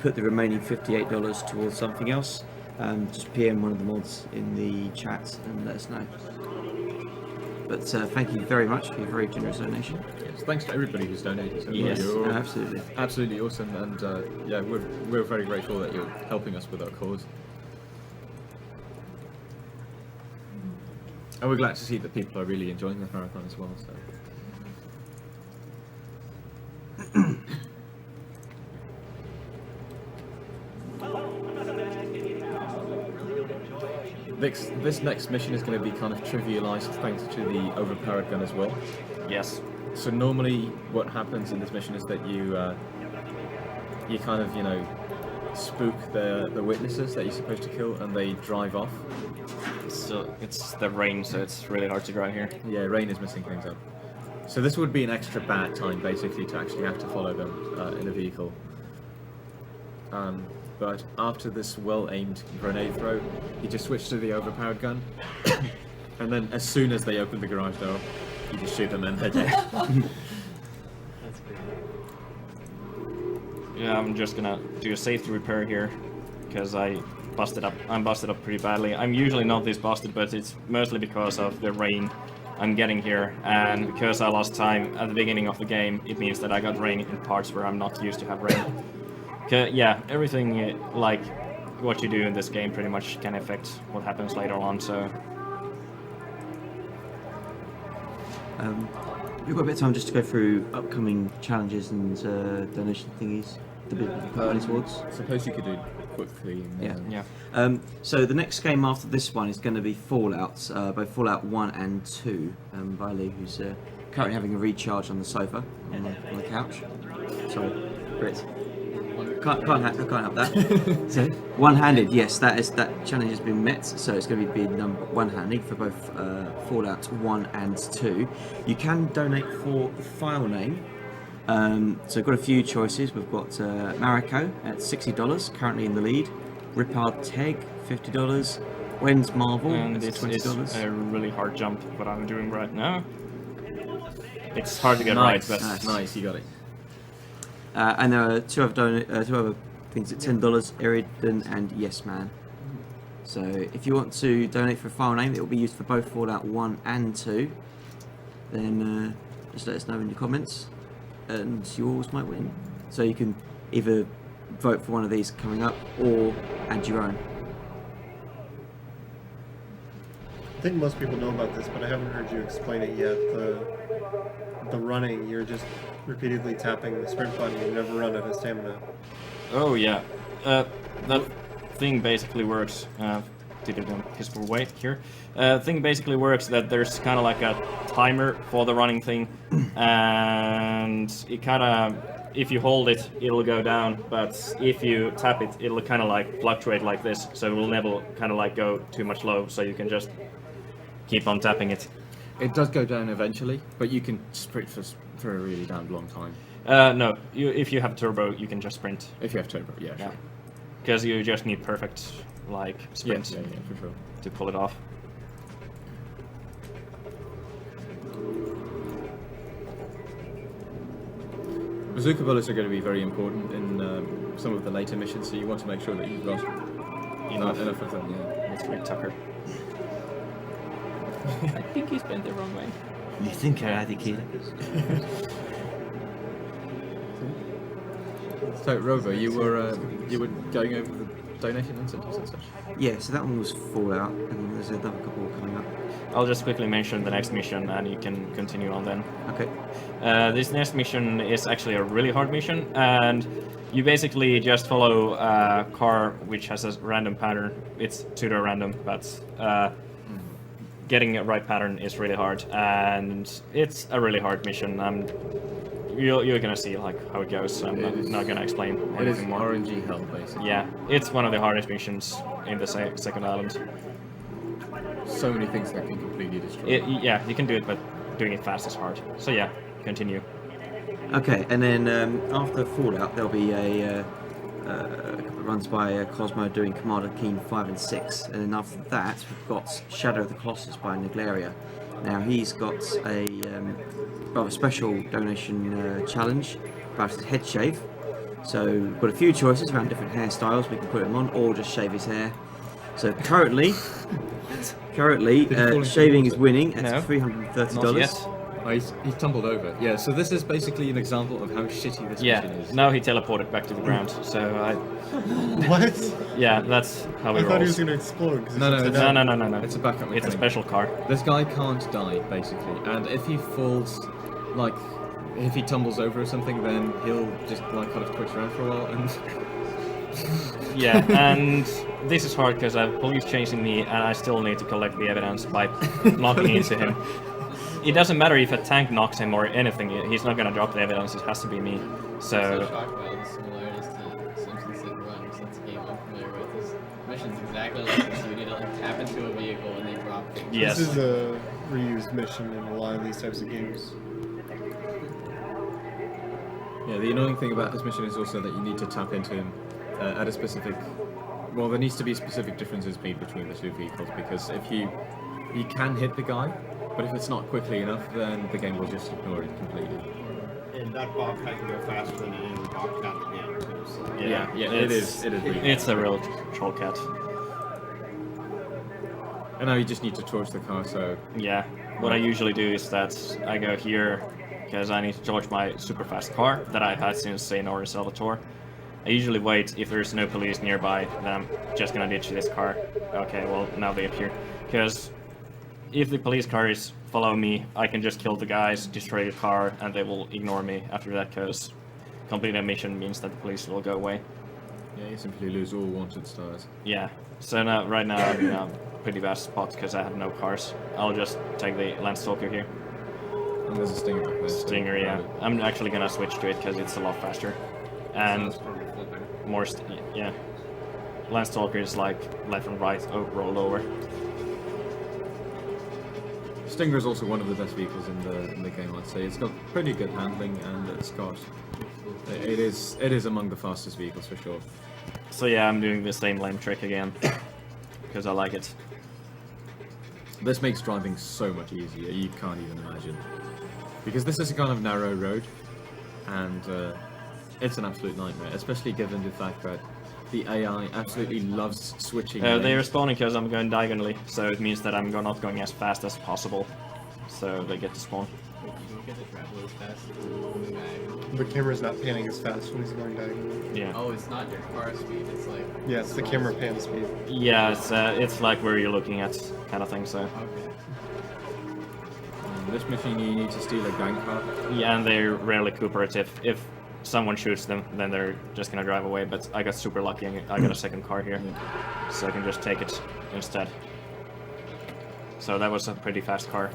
Speaker 5: put the remaining $58 towards something else, just PM one of the mods in the chat and let us know. But thank you very much for your very generous donation.
Speaker 3: Yes, thanks to everybody who's donated. So
Speaker 5: Yes,
Speaker 3: you're
Speaker 5: absolutely.
Speaker 3: absolutely awesome, and yeah, we're very grateful that you're helping us with our cause. And we're glad to see that people are really enjoying the marathon as well. So. This next mission is going to be kind of trivialized thanks to the overpowered gun as well.
Speaker 2: Yes.
Speaker 3: So normally what happens in this mission is that you kind of, spook the witnesses that you're supposed to kill and they drive off.
Speaker 2: So it's the rain, so it's really hard to drive here.
Speaker 3: Yeah, rain is messing things up. So this would be an extra bad time basically to actually have to follow them in a vehicle. But after this well-aimed grenade throw, he just switched to the overpowered gun, and then as soon as they open the garage door, you just shoot them and they're dead.
Speaker 1: That's great.
Speaker 2: Yeah, I'm just gonna do a safety repair here, because I'm busted up pretty badly. I'm usually not this busted, but it's mostly because of the rain I'm getting here, and because I lost time at the beginning of the game, it means that I got rain in parts where I'm not used to have rain. Yeah, everything like what you do in this game pretty much can affect what happens later on, so...
Speaker 5: We've got a bit of time just to go through upcoming challenges and donation thingies. The bit you put money towards.
Speaker 3: Suppose you could do it quickly. And,
Speaker 5: Yeah.
Speaker 2: Yeah.
Speaker 5: So the next game after this one is going to be Fallout, both Fallout 1 and 2, by Lee, who's currently having a recharge on the sofa, on the couch. Sorry, Brit. Can't help that. So, one-handed, yes, that challenge has been met. So it's going to be one-handed for both Fallout 1 and 2. You can donate for the file name. So we've got a few choices. We've got Mariko at $60, currently in the lead. Ripard Teg, $50. When's Marvel
Speaker 2: And
Speaker 5: at
Speaker 2: this
Speaker 5: $20.
Speaker 2: is a really hard jump, what I'm doing right now. It's hard to get right, but...
Speaker 3: Nice, you got it.
Speaker 5: And there are two other things at $10, Eridan and Yes Man. So if you want to donate for a file name, it will be used for both Fallout 1 and 2. Then just let us know in the comments, and yours might win. So you can either vote for one of these coming up, or add your own.
Speaker 4: I think most people know about this, but I haven't heard you explain it yet. The running, you're just repeatedly tapping the sprint button. You never run out of stamina.
Speaker 2: Oh yeah, that thing basically works. Did it on peaceful way here. Thing basically works that there's kind of like a timer for the running thing, and it kind of, if you hold it, it'll go down, but if you tap it, it'll kind of like fluctuate like this, so it will never kind of like go too much low, so you can just keep on tapping it.
Speaker 3: It does go down eventually, but you can sprint for a really damn long time.
Speaker 2: No, if you have turbo, you can just sprint.
Speaker 3: If you have turbo, yeah,
Speaker 2: Yeah,
Speaker 3: sure.
Speaker 2: because you just need perfect like sprint
Speaker 3: Yeah, for sure.
Speaker 2: to pull it off.
Speaker 3: Bazooka bullets are going to be very important in some of the later missions, so you want to make sure that you've got enough of them. Yeah.
Speaker 2: Let's read Tucker. I think he's been the wrong way.
Speaker 5: You think I AGDQ?
Speaker 3: So, Rover, you were going over the donation incentives and such.
Speaker 5: Yeah, so that one was Fallout, and there's another couple coming up.
Speaker 2: I'll just quickly mention the next mission, and you can continue on then.
Speaker 5: Okay.
Speaker 2: This next mission is actually a really hard mission, and you basically just follow a car which has a random pattern. It's pseudo-random, but getting a right pattern is really hard, and it's a really hard mission. You're gonna see like how it goes. I'm not gonna explain
Speaker 3: It is
Speaker 2: anything more.
Speaker 3: RNG hell, basically.
Speaker 2: Yeah, it's one of the hardest missions in the second island.
Speaker 3: So many things that can completely destroy.
Speaker 2: Yeah, you can do it, but doing it fast is hard. So yeah, continue.
Speaker 5: Okay, and then after Fallout, there'll be a couple of runs by Cosmo doing Commander Keen 5 and 6, and then after that, we've got Shadow of the Colossus by Niglaria. Now he's got a rather special donation challenge about his head shave. So we've got a few choices around different hairstyles we can put him on, or just shave his hair. So currently, shaving is winning at
Speaker 2: No.
Speaker 5: $330.
Speaker 2: Not yet.
Speaker 3: Oh, he's tumbled over. Yeah, so this is basically an example of how shitty this
Speaker 2: Yeah,
Speaker 3: mission is.
Speaker 2: now he teleported back to the ground. So
Speaker 4: What?
Speaker 2: yeah, that's how he
Speaker 4: I thought he was
Speaker 2: rolls.
Speaker 4: going to explode. 'cause
Speaker 3: No, no,
Speaker 4: it's
Speaker 3: it's-
Speaker 4: upside down.
Speaker 2: No.
Speaker 3: It's a backup
Speaker 2: It's a
Speaker 3: mechanic.
Speaker 2: special car.
Speaker 3: This guy can't die, basically, and if he falls, like, if he tumbles over or something, then he'll just, like, kind of twitch around for a while, and...
Speaker 2: Yeah, and this is hard because I have police chasing me, and I still need to collect the evidence by knocking into him. It doesn't matter if a tank knocks him or anything, he's not gonna drop the evidence, it has to be me.
Speaker 1: I'm
Speaker 2: So,
Speaker 1: so shocked by all the similarities to Simpsons Hit and Run, since a game I'm familiar with. This mission's exactly like this. You need to like tap into a vehicle and they drop things.
Speaker 2: yes.
Speaker 4: This is a reused mission in a lot of these types of games.
Speaker 3: Yeah, the annoying thing about this mission is also that you need to tap into him at a specific. Well, there needs to be specific differences made between the two vehicles because if you can hit the guy, but if it's not quickly enough, then the game will just ignore it completely.
Speaker 7: And that Bobcat can go faster than any other Bobcat in the game too. So.
Speaker 3: Yeah, it is. It is. Really
Speaker 2: It's a real troll cat.
Speaker 3: And now you just need to torch the car. So
Speaker 2: Yeah. What I usually do is that I go here because I need to torch my super fast car that I've had since St. or Salvatore. I usually wait if there's no police nearby, then I'm just gonna ditch this car. Okay, well now they appear. Because if the police cars follow me, I can just kill the guys, destroy the car, and they will ignore me after that because completing a mission means that the police will go away.
Speaker 3: yeah, you simply lose all wanted stars.
Speaker 2: Yeah, so now, right now I'm in a pretty bad spot because I have no cars. I'll just take the Landstalker here.
Speaker 3: And there's a Stinger back there. so
Speaker 2: Stinger, yeah.
Speaker 3: grab it.
Speaker 2: I'm actually gonna switch to it because it's a lot faster. And more, yeah. Landstalker is like left and right, roll over.
Speaker 3: Stinger is also one of the best vehicles in the game, I'd say. It's got pretty good handling, and it is among the fastest vehicles for sure.
Speaker 2: So yeah, I'm doing the same lame trick again because I like it.
Speaker 3: This makes driving so much easier. You can't even imagine, because this is a kind of narrow road, and it's an absolute nightmare, especially given the fact that the AI absolutely loves switching.
Speaker 2: They're
Speaker 3: lanes.
Speaker 2: respawning because I'm going diagonally, so it means that I'm not going as fast as possible. So they get to spawn.
Speaker 1: Wait, you don't get to travel as fast.
Speaker 4: The camera's not panning as fast when he's going diagonally.
Speaker 2: Yeah.
Speaker 1: Oh, it's not your car speed. It's like.
Speaker 4: Yeah, it's the camera pan speed.
Speaker 2: Yeah, it's like where you're looking at kind of thing. So
Speaker 1: Okay.
Speaker 3: This mission you need to steal a gang car.
Speaker 2: yeah, and they're rarely cooperative. If someone shoots them, then they're just gonna drive away. But I got super lucky and I got a second car here, so I can just take it instead. So that was a pretty fast car,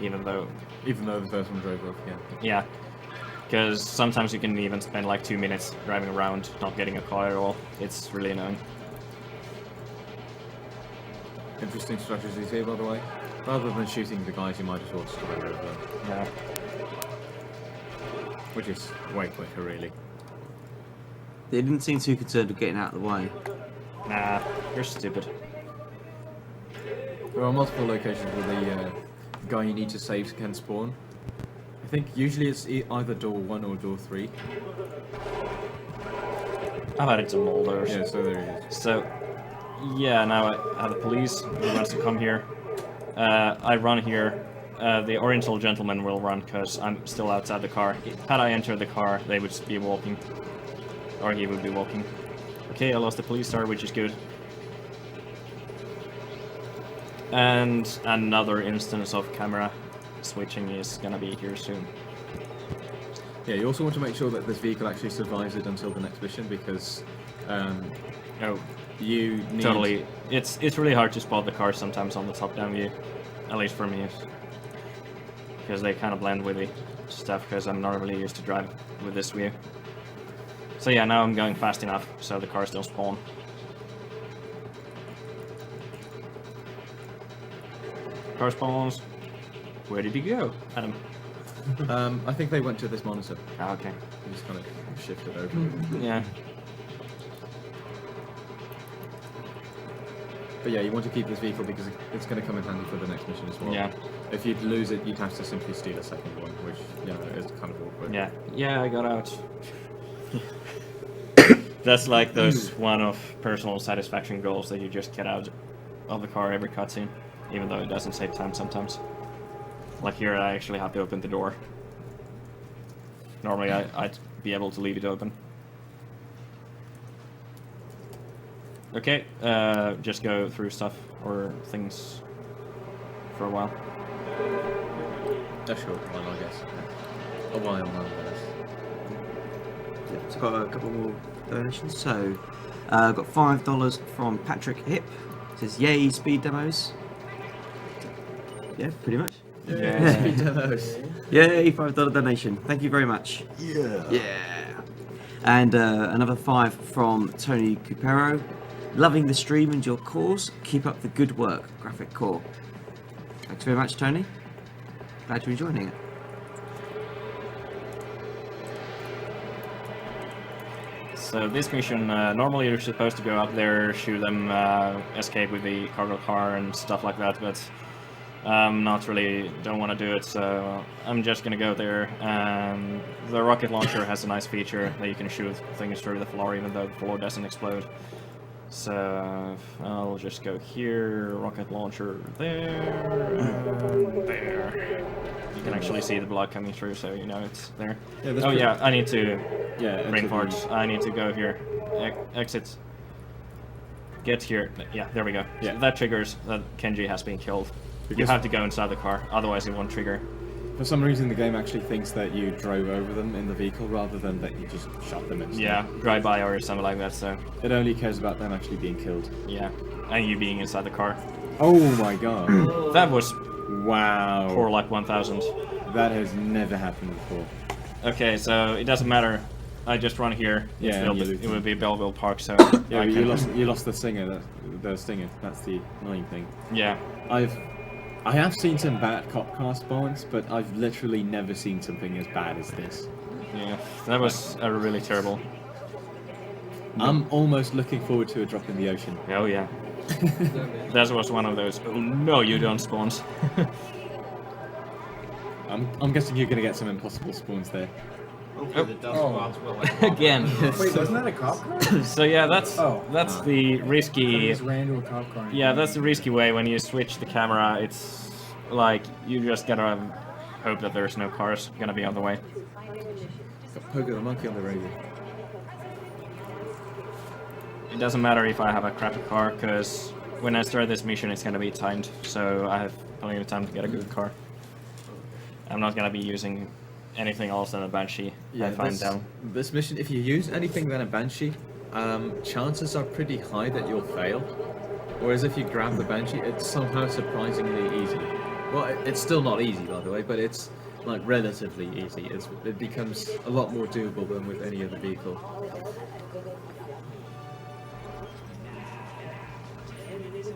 Speaker 2: even though
Speaker 3: Even though the first one drove off, yeah.
Speaker 2: yeah, because sometimes you can even spend like 2 minutes driving around not getting a car at all. It's really annoying.
Speaker 3: Interesting strategies here, by the way. Rather than shooting the guys, you might as well just drive over them,
Speaker 2: Yeah.
Speaker 3: which is way quicker, really.
Speaker 5: They didn't seem too concerned with getting out of the way.
Speaker 2: Nah, you're stupid.
Speaker 3: There are multiple locations where the guy you need to save can spawn. I think usually it's either door 1 or door 3.
Speaker 2: I've had it to Molders.
Speaker 3: Yeah, so there he is.
Speaker 2: So, yeah, now I have the police who wants to come here. I run here. The Oriental gentleman will run because I'm still outside the car. Had I entered the car, they would be walking. Or he would be walking. Okay, I lost the police star, which is good. And another instance of camera switching is gonna be here soon.
Speaker 3: Yeah, you also want to make sure that this vehicle actually survives it until the next mission, because
Speaker 2: Oh,
Speaker 3: you need...
Speaker 2: totally. It's really hard to spot the cars sometimes on the top-down view. At least for me. Because they kind of blend with the stuff, because I'm not really used to drive with this view. So yeah, now I'm going fast enough, so the cars don't spawn. Car spawns. Where did he go, Adam?
Speaker 3: I think they went to this monitor.
Speaker 2: Ah, okay.
Speaker 3: You just kind of shifted over.
Speaker 2: Yeah.
Speaker 3: But yeah, you want to keep this vehicle because it's going to come in handy for the next mission as well.
Speaker 2: Yeah.
Speaker 3: If you'd lose it, you'd have to simply steal a second one, which, you know, is kind of awkward.
Speaker 2: Yeah. Yeah, I got out. That's like those one of personal satisfaction goals that you just get out of the car every cutscene, even though it doesn't save time sometimes. Like here, I actually have to open the door. Normally, I'd be able to leave it open. Okay, just go through stuff or things for a while.
Speaker 3: A short while, I guess. A while, nonetheless.
Speaker 5: It's got a couple more donations. So, got $5 from Patrick Hip. It says, "Yay, speed demos." Yeah, pretty much.
Speaker 2: Yeah.
Speaker 3: Speed demos.
Speaker 5: Yay, $5 donation. Thank you very much.
Speaker 3: Yeah.
Speaker 5: Yeah. And another 5 from Tony Cupero. "Loving the stream and your cause. Keep up the good work, Graphic Core." Thanks very much, Tony. Glad you're enjoying it.
Speaker 2: So this mission, normally you're supposed to go up there, shoot them, escape with the cargo car and stuff like that, but not really don't want to do it, so I'm just gonna go there. And the rocket launcher has a nice feature that you can shoot things through the floor even though the floor doesn't explode. So I'll just go here, rocket launcher there, and there. You can actually see the blood coming through, so you know it's there.
Speaker 3: Yeah, that's
Speaker 2: oh
Speaker 3: pretty-
Speaker 2: yeah, I need to
Speaker 3: Yeah,
Speaker 2: brain
Speaker 3: exit
Speaker 2: farts. I need to go here. Exit. Get here. Yeah, there we go.
Speaker 3: Yeah.
Speaker 2: So that triggers that Kenji has been killed. You
Speaker 3: Because-
Speaker 2: have to go inside the car, otherwise it won't trigger.
Speaker 3: For some reason, the game actually thinks that you drove over them in the vehicle rather than that you just shot them instead.
Speaker 2: Yeah, drive-by or something like that, so
Speaker 3: It only cares about them actually being killed.
Speaker 2: yeah. And you being inside the car.
Speaker 3: Oh my god.
Speaker 2: That was
Speaker 3: Wow.
Speaker 2: for like 1000.
Speaker 3: That has never happened before.
Speaker 2: Okay, so it doesn't matter. I just run here.
Speaker 3: Yeah,
Speaker 2: It'll
Speaker 3: you
Speaker 2: be-
Speaker 3: lose
Speaker 2: it would be Belleville Park, so
Speaker 3: Yeah,
Speaker 2: I
Speaker 3: but
Speaker 2: can,
Speaker 3: you lost the stinger. The stinger. That's the annoying thing.
Speaker 2: Yeah.
Speaker 3: I have seen some bad cop car spawns, but I've literally never seen something as bad as this.
Speaker 2: Yeah, that was really terrible.
Speaker 3: I'm almost looking forward to a drop in the ocean.
Speaker 2: Oh yeah. That was one of those, oh no you don't spawns.
Speaker 3: I'm guessing you're gonna get some impossible spawns there.
Speaker 7: Hopefully the dust clouds will
Speaker 2: Again.
Speaker 6: Wait, wasn't that a cop car?
Speaker 2: So yeah, that's
Speaker 6: Oh.
Speaker 2: the risky.
Speaker 6: Just ran to a cop car.
Speaker 2: Yeah, that's the risky way when you switch the camera. It's like you just gotta hope that there's no cars gonna be on the way.
Speaker 3: Got Pogo the monkey on the radio.
Speaker 2: It doesn't matter if I have a crappy car, because when I start this mission, it's gonna be timed, so I have plenty of time to get a good car. I'm not gonna be using anything else than a Banshee. I find down.
Speaker 3: This mission, if you use anything than a Banshee, chances are pretty high that you'll fail. Whereas if you grab the Banshee, it's somehow surprisingly easy. Well, it's still not easy, by the way, but it's like relatively easy. It becomes a lot more doable than with any other vehicle.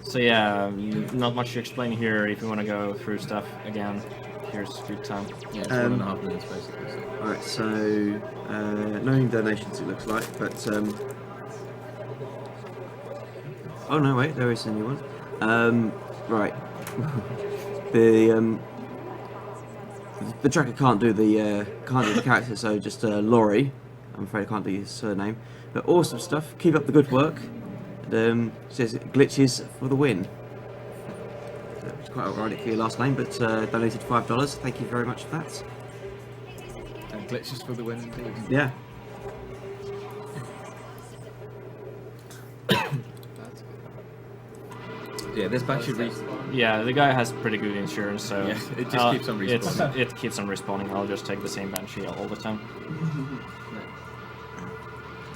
Speaker 2: So yeah, not much to explain here. If you want to go through stuff again, here's good time.
Speaker 3: Yeah, it's 1.5 minutes basically. So.
Speaker 5: Alright, so no new donations it looks like, but oh no, wait, there is a new one. Right. the tracker can't do the character, so just Laurie. I'm afraid I can't do his surname. But awesome stuff. Keep up the good work. And says glitches for the win. It's quite ironic for your last name, but donated $5. Thank you very much for that.
Speaker 3: And glitches for the win indeed.
Speaker 5: Yeah.
Speaker 1: That's good.
Speaker 3: Yeah, this Banshee
Speaker 2: Yeah, the guy has pretty good insurance, so
Speaker 3: Yeah, it just keeps on respawning.
Speaker 2: It keeps on respawning. I'll just take the same Banshee all the time.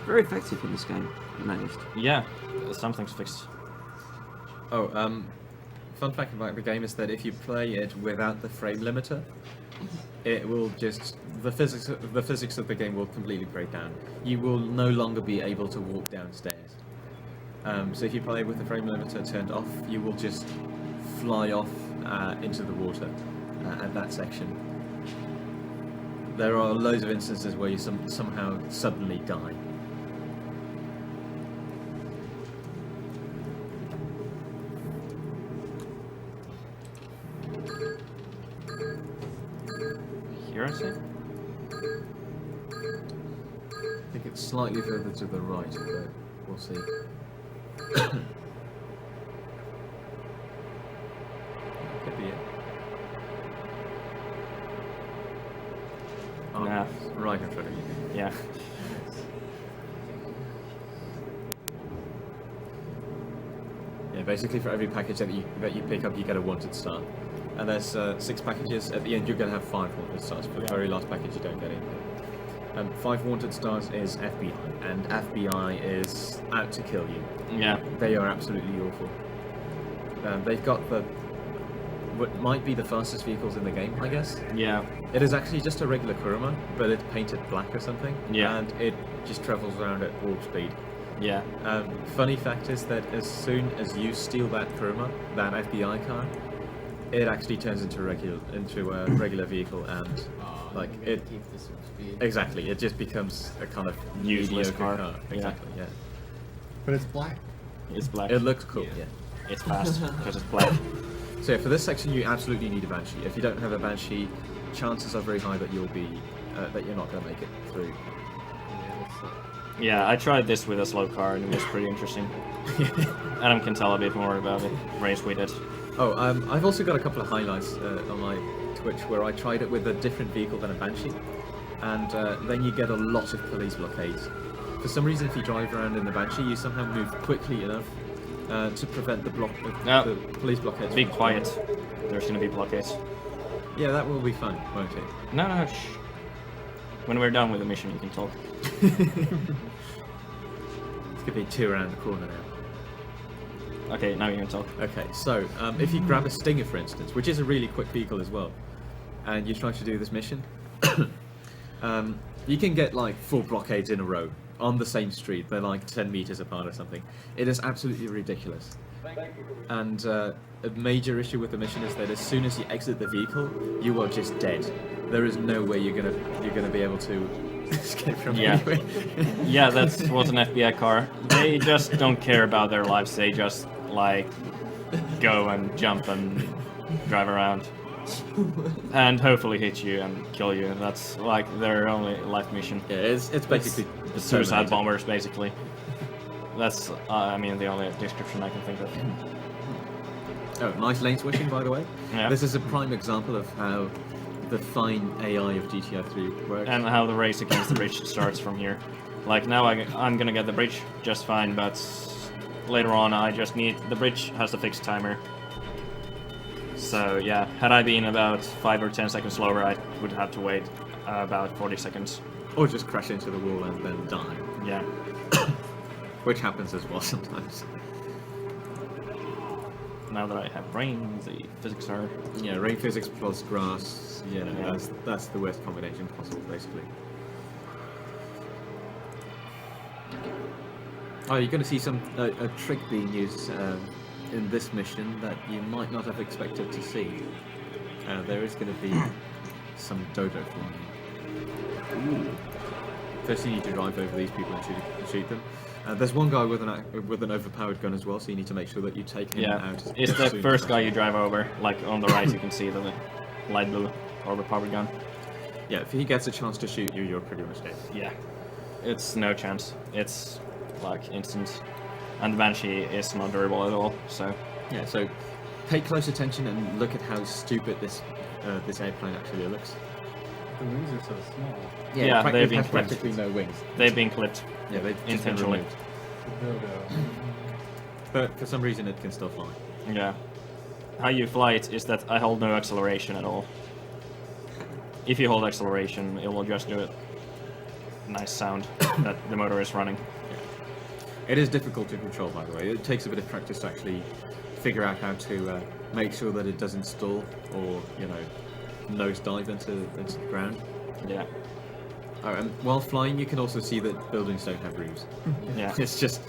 Speaker 5: Very effective in this game, I noticed.
Speaker 2: Yeah, something's fixed.
Speaker 3: Oh, fun fact about the game is that if you play it without the frame limiter, it will just the physics of the game will completely break down. You will no longer be able to walk downstairs. So if you play with the frame limiter turned off, you will just fly off into the water at that section. There are loads of instances where you somehow suddenly die.
Speaker 2: Here I see.
Speaker 3: I think it's slightly further to the right, but we'll see. Could be it. Oh,
Speaker 2: Nah.
Speaker 3: right in front of you.
Speaker 2: Yeah.
Speaker 3: Yeah, basically for every package that you pick up, you get a wanted star. And there's 6 packages. At the end, you're going to have 5 wanted stars. For the very last package, you don't get anything. 5 wanted stars is FBI, and FBI is out to kill you.
Speaker 2: Yeah.
Speaker 3: They are absolutely awful. They've got what might be the fastest vehicles in the game, I guess.
Speaker 2: Yeah.
Speaker 3: It is actually just a regular Kuruma, but it's painted black or something.
Speaker 2: Yeah.
Speaker 3: And it just travels around at warp speed.
Speaker 2: Yeah.
Speaker 3: Funny fact is that as soon as you steal that Kuruma, that FBI car, it actually turns into a regular vehicle, and Like
Speaker 1: You
Speaker 3: it
Speaker 1: gotta keep this speed.
Speaker 3: exactly. It just becomes a kind of
Speaker 2: Useless
Speaker 3: mediocre
Speaker 2: car. Yeah.
Speaker 3: Exactly. Yeah.
Speaker 4: But it's black.
Speaker 2: It's black.
Speaker 3: It looks cool. Yeah.
Speaker 2: It's fast because it's black.
Speaker 3: So yeah, for this section, you absolutely need a Banshee. If you don't have a Banshee, chances are very high that you'll be that you're not going to make it through.
Speaker 1: Yeah, that's
Speaker 2: Yeah, I tried this with a slow car and it was pretty interesting. Adam can tell a bit more about it. Race we did.
Speaker 3: Oh, I've also got a couple of highlights on my Twitch where I tried it with a different vehicle than a Banshee, and then you get a lot of police blockades. For some reason, if you drive around in the Banshee, you somehow move quickly enough to prevent the
Speaker 2: No.
Speaker 3: police blockades.
Speaker 2: Be
Speaker 3: from
Speaker 2: quiet.
Speaker 3: forming.
Speaker 2: There's gonna be blockades.
Speaker 3: Yeah, that will be fun, won't it?
Speaker 2: No, shh. When we're done with the mission, you can talk.
Speaker 3: It's gonna be 2 around the corner now.
Speaker 2: Okay, now you can talk.
Speaker 3: Okay, so if you grab a Stinger, for instance, which is a really quick vehicle as well, and you try to do this mission, you can get like 4 blockades in a row on the same street. They're like 10 meters apart or something. It is absolutely ridiculous. And a major issue with the mission is that as soon as you exit the vehicle, you are just dead. There is no way you're gonna be able to escape from
Speaker 2: Yeah.
Speaker 3: anywhere.
Speaker 2: Yeah, that was an FBI car. They just don't care about their lives. They just like go and jump and drive around and hopefully hit you and kill you. That's like their only life mission.
Speaker 3: Yeah, it's basically
Speaker 2: It's suicide
Speaker 3: Terminator.
Speaker 2: bombers, basically. That's I mean the only description I can think of.
Speaker 3: Oh, nice lane switching, by the way.
Speaker 2: Yeah.
Speaker 3: This is a prime example of how the fine AI of GTI 3 works.
Speaker 2: And how the race against the bridge starts from here. Like now I'm gonna get the bridge just fine, but later on I just need... The bridge has a fixed timer. So yeah, had I been about 5 or 10 seconds slower, I would have to wait about 40 seconds.
Speaker 3: Or just crash into the wall and then die.
Speaker 2: Yeah.
Speaker 3: Which happens as well sometimes.
Speaker 2: Now that I have rain, the physics are...
Speaker 3: Yeah, rain physics plus grass,
Speaker 2: Yeah.
Speaker 3: that's the worst combination possible, basically. Oh, you're going to see a trick being used in this mission that you might not have expected to see. There is going to be some dodo flying. First, you need to drive over these people and shoot them. There's one guy with an overpowered gun as well, so you need to make sure that you take him
Speaker 2: Yeah,
Speaker 3: out.
Speaker 2: it's
Speaker 3: as
Speaker 2: the
Speaker 3: soon as
Speaker 2: first guy you
Speaker 3: possible.
Speaker 2: drive over. Like on the right you can see the light blue overpowered gun.
Speaker 3: Yeah, if he gets a chance to shoot you, you're pretty much dead.
Speaker 2: Yeah. It's no chance. It's like instant. And the Banshee is not durable at all, so...
Speaker 3: Yeah, so pay close attention and look at how stupid this airplane actually looks.
Speaker 6: The wings are so small.
Speaker 2: Yeah, they've
Speaker 3: it
Speaker 2: been
Speaker 3: has practically no wings.
Speaker 2: They've been clipped.
Speaker 3: Yeah, they've just been
Speaker 2: Intentionally.
Speaker 3: removed.
Speaker 6: The dodo.
Speaker 3: But for some reason, it can still fly.
Speaker 2: Yeah. How you fly it is that I hold no acceleration at all. If you hold acceleration, it will just do a nice sound that the motor is running.
Speaker 3: It is difficult to control, by the way. It takes a bit of practice to actually figure out how to make sure that it doesn't stall or, nosedive into the ground.
Speaker 2: Yeah.
Speaker 3: Oh, and while flying, you can also see that buildings don't have roofs.
Speaker 2: Yeah.
Speaker 3: It's just,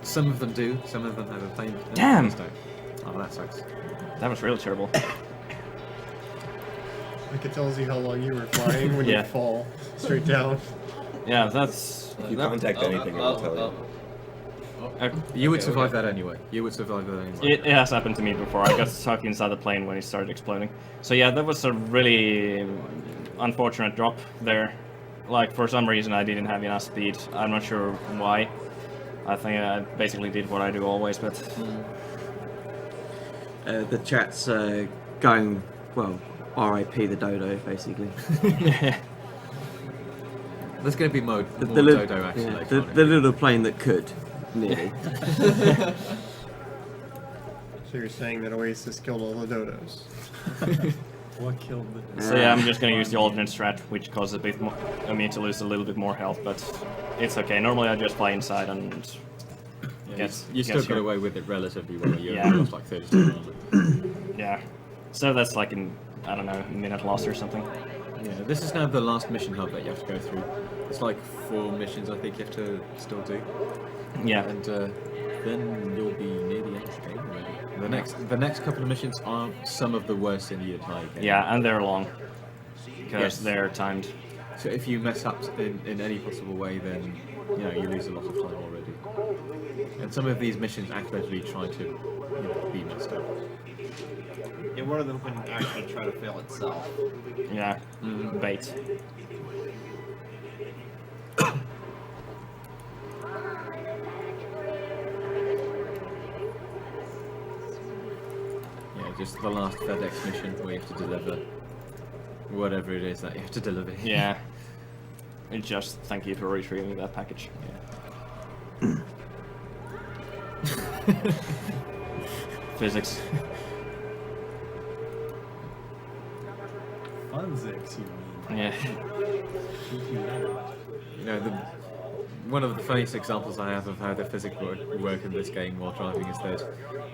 Speaker 3: some of them do, some of them have a plane.
Speaker 2: Damn!
Speaker 3: Don't. Oh, that sucks.
Speaker 2: That was really terrible.
Speaker 4: Like it tells you how long you were flying when
Speaker 2: Yeah.
Speaker 4: you fall straight down.
Speaker 2: Yeah, that's...
Speaker 8: If you contact anything, it will tell you.
Speaker 3: You would
Speaker 1: Okay,
Speaker 3: survive
Speaker 1: okay.
Speaker 3: that anyway. You would survive that anyway.
Speaker 2: It has happened to me before. I got stuck inside the plane when it started exploding. So yeah, that was a really unfortunate drop there. Like, for some reason I didn't have enough speed. I'm not sure why. I think I basically did what I do always, but...
Speaker 5: The chat's going, well, RIP the dodo, basically.
Speaker 3: There's going to be more
Speaker 5: The
Speaker 3: dodo action
Speaker 5: yeah,
Speaker 3: later
Speaker 5: the
Speaker 3: on.
Speaker 5: little plane that could, nearly.
Speaker 4: So you're saying that Oasis killed all the dodos.
Speaker 6: What killed the
Speaker 2: So yeah, I'm just gonna use the alternate strat, which causes a bit more, me to lose a little bit more health, but it's okay. Normally I just fly inside and
Speaker 3: You still get away with it relatively well. You
Speaker 2: Yeah.
Speaker 3: only lost like 30 seconds.
Speaker 2: Yeah. So that's like in, I don't know, a minute lost or something.
Speaker 3: Yeah, this is now the last mission hub that you have to go through. It's like 4 missions I think you have to still do.
Speaker 2: Yeah.
Speaker 3: And then you'll be near the end of the game already. The next couple of missions are some of the worst in the entire game.
Speaker 2: Yeah, and they're long. because
Speaker 3: Yes.
Speaker 2: they're timed.
Speaker 3: So if you mess up in any possible way, then you lose a lot of time already. And some of these missions actively try to be messed up.
Speaker 7: And one of them can actually try to fail itself.
Speaker 2: Yeah, bait.
Speaker 3: Yeah, just the last FedEx mission where you have to deliver whatever it is that you have to deliver.
Speaker 2: Yeah. It just thank you for retrieving that package. Physics.
Speaker 6: Funsics, you mean?
Speaker 2: Yeah.
Speaker 3: One of the funniest examples I have of how the physics work in this game while driving is that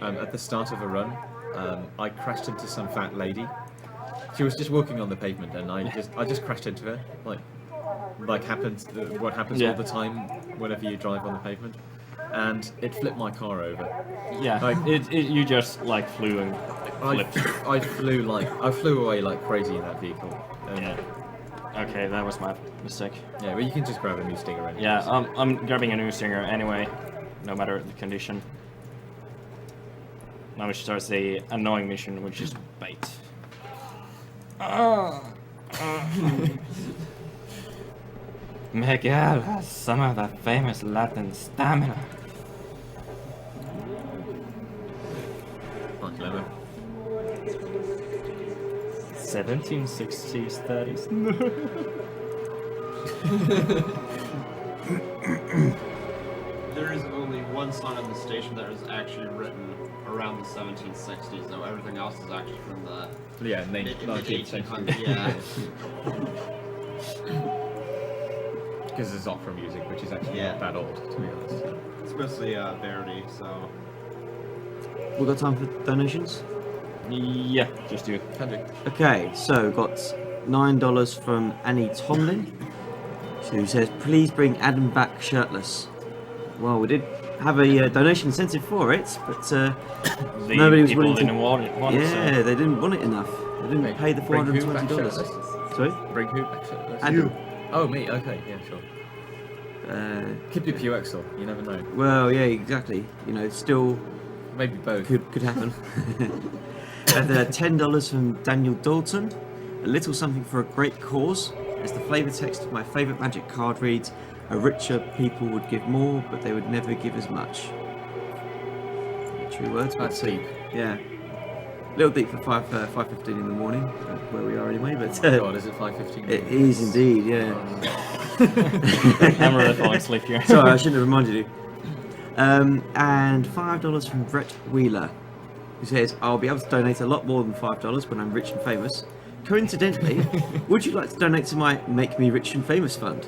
Speaker 3: at the start of a run, I crashed into some fat lady. She was just walking on the pavement, and I just crashed into her, like happens what happens all the time whenever you drive on the pavement, and it flipped my car over.
Speaker 2: Yeah.
Speaker 3: Like,
Speaker 2: you just like flew and flipped.
Speaker 3: I flew away like crazy in that vehicle.
Speaker 2: Yeah. Okay, that was my mistake.
Speaker 3: Yeah, but you can just grab a new Stinger anyway.
Speaker 2: Yeah, I'm grabbing a new Stinger anyway, no matter the condition. Now we starts the annoying mission, which is bait. Miguel has some of that famous Latin stamina.
Speaker 3: Not clever.
Speaker 2: 1760s, 30s.
Speaker 7: There is only one song on the station that was actually written around the 1760s, though everything else is actually from the
Speaker 3: Yeah,
Speaker 7: mid
Speaker 3: 19th century.
Speaker 7: 1800s. Yeah.
Speaker 3: Because it's opera music, which is actually not that old, to be honest.
Speaker 7: It's mostly Verdi, so.
Speaker 5: We got time for donations?
Speaker 2: Yeah, just do.
Speaker 3: Can do.
Speaker 5: Okay, so got $9 from Annie Tomlin, who says, please bring Adam back shirtless. Well, we did have a donation incentive for it, but nobody was willing to.
Speaker 2: Didn't want it,
Speaker 5: Yeah, they didn't want it enough. They didn't
Speaker 3: Wait,
Speaker 5: pay the
Speaker 3: bring who back
Speaker 5: $420.
Speaker 3: shirtless?
Speaker 5: Sorry?
Speaker 3: Bring who back shirtless?
Speaker 5: Adam.
Speaker 3: Oh, me, okay, yeah, sure. Could be PUXL, you never know.
Speaker 5: Well, yeah, exactly. You know, still
Speaker 3: Maybe both.
Speaker 5: could happen. And $10 from Daniel Dalton. A little something for a great cause. As the flavour text of my favourite Magic card reads, a richer people would give more, but they would never give as much. True words, but
Speaker 3: That's deep.
Speaker 5: yeah. A little deep for 5:15 in the morning, where we are anyway, but
Speaker 3: Oh my god, is it 5:15?
Speaker 5: it is indeed, yeah.
Speaker 2: I'm really falling asleep here.
Speaker 5: Sorry, I shouldn't have reminded you. And $5 from Brett Wheeler, who says, I'll be able to donate a lot more than $5 when I'm rich and famous. Coincidentally, would you like to donate to my Make Me Rich and Famous fund?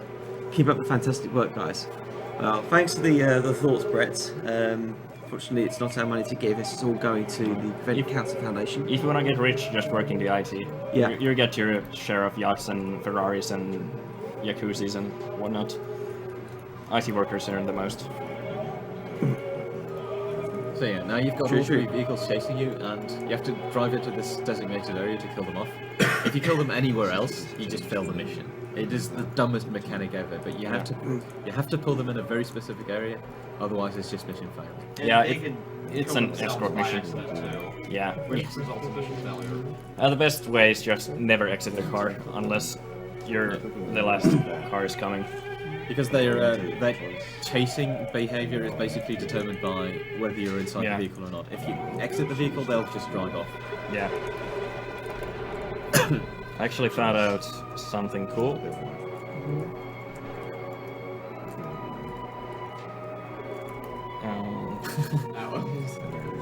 Speaker 5: Keep up the fantastic work, guys. Well, thanks for the thoughts, Brett. Fortunately, it's not our money to give. This is all going to the Prevent Cancer Foundation.
Speaker 2: If you want to get rich just working the IT,
Speaker 5: Yeah.
Speaker 2: you get your share of yachts and Ferraris and jacuzzis and whatnot. IT workers earn the most.
Speaker 3: So yeah, now you've got
Speaker 5: True,
Speaker 3: all three
Speaker 5: true.
Speaker 3: vehicles chasing you, and you have to drive into this designated area to kill them off. If you kill them anywhere else, you just fail the mission. It is the dumbest mechanic ever, but you have to pull them in a very specific area, otherwise it's just mission failed.
Speaker 2: Yeah,
Speaker 7: They
Speaker 2: it-
Speaker 7: can
Speaker 2: it's
Speaker 7: kill
Speaker 2: an
Speaker 7: themselves
Speaker 2: escort
Speaker 7: by
Speaker 2: mission.
Speaker 7: accident, too,
Speaker 2: Yeah.
Speaker 7: which results in mission failure.
Speaker 2: The best way is just never exit the car unless the last car is coming.
Speaker 3: Because their chasing behavior is basically determined by whether you're inside
Speaker 2: Yeah.
Speaker 3: the vehicle or not. If you exit the vehicle, they'll just drive off.
Speaker 2: Yeah. I actually found out something cool.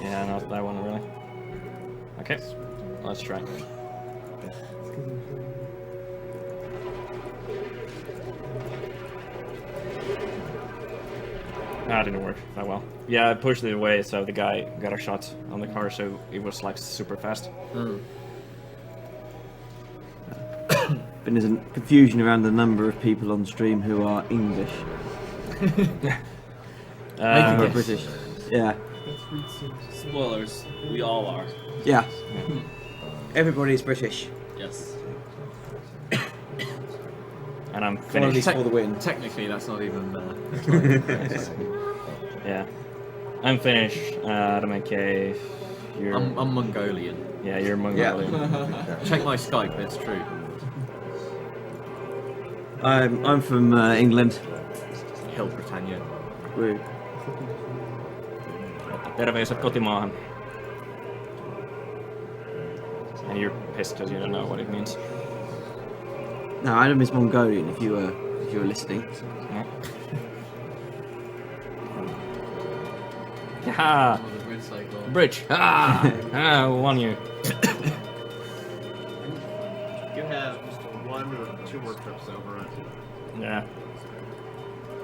Speaker 2: Yeah, not that one really. Okay, let's try. That didn't work that well. Yeah, I pushed it away so the guy got a shot on the car, so it was like super fast.
Speaker 5: But there's a confusion around the number of people on stream who are English. Who are British. Yeah.
Speaker 1: Spoilers. We all are.
Speaker 5: Yeah. Everybody is British.
Speaker 1: Yes.
Speaker 2: And I'm
Speaker 5: Qualities
Speaker 2: finished.
Speaker 5: for the win.
Speaker 3: Technically, that's not even.
Speaker 2: Yeah. I'm finished. Adam and Kay, you're...
Speaker 3: I'm Mongolian.
Speaker 2: Yeah, you're Mongolian.
Speaker 3: Check my Skype, it's true.
Speaker 5: I'm from England.
Speaker 3: Hill Britannia.
Speaker 5: Woo.
Speaker 2: Terveiset kotimaahan. And you're pissed because you don't know what it means.
Speaker 5: No, Adam is Mongolian. If you were listening.
Speaker 2: Yeah. Yeah.
Speaker 1: Oh, the bridge cycle.
Speaker 2: Bridge. Ah! Ah, won you.
Speaker 7: You have just 1 or 2 more trips over it.
Speaker 2: Yeah.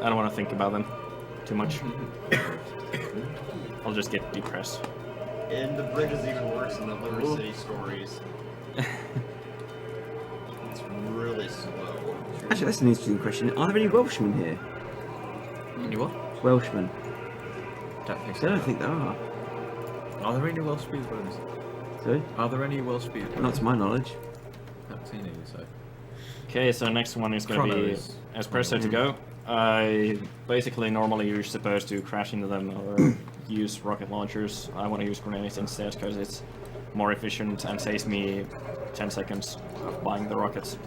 Speaker 2: I don't want to think about them too much. I'll just get depressed.
Speaker 7: And the bridge is even worse than the Liver City stories. It's really slow.
Speaker 5: Actually, that's an interesting question. Are there any Welshmen here?
Speaker 3: Any what?
Speaker 5: Welshmen?
Speaker 3: Don't think
Speaker 5: I
Speaker 3: so.
Speaker 5: don't think there are.
Speaker 3: Are there any Welsh speedrunners?
Speaker 5: Sorry?
Speaker 3: Are there any Welsh speedrunners?
Speaker 5: Not to my knowledge.
Speaker 3: Haven't seen any, so.
Speaker 2: Okay, so next one is going to be
Speaker 3: Chronos.
Speaker 2: Espresso to go. Basically, normally you're supposed to crash into them or use rocket launchers. I want to use grenades instead because it's more efficient and saves me 10 seconds of buying the rockets.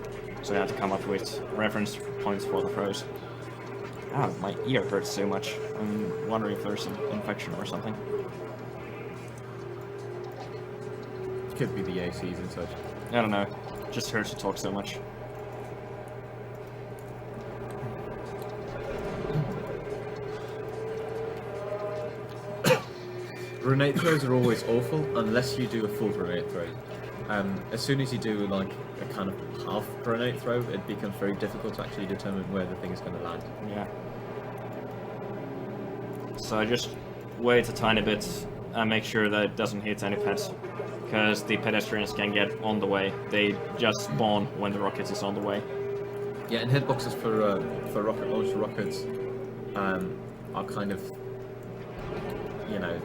Speaker 2: So I have to come up with reference points for the throws. Ah, my ear hurts so much. I'm wondering if there's an infection or something.
Speaker 3: Could be the Oasiz and such.
Speaker 2: I don't know. Just hurts to talk so much.
Speaker 3: Grenade throws are always awful unless you do a full grenade throw. As soon as you do like a kind of half grenade throw, it becomes very difficult to actually determine where the thing is going to land.
Speaker 2: Yeah. So I just wait a tiny bit and make sure that it doesn't hit any pets. Because the pedestrians can get on the way. They just spawn when the rocket is on the way.
Speaker 3: Yeah, and hitboxes for rocket launch rockets are kind of, you know,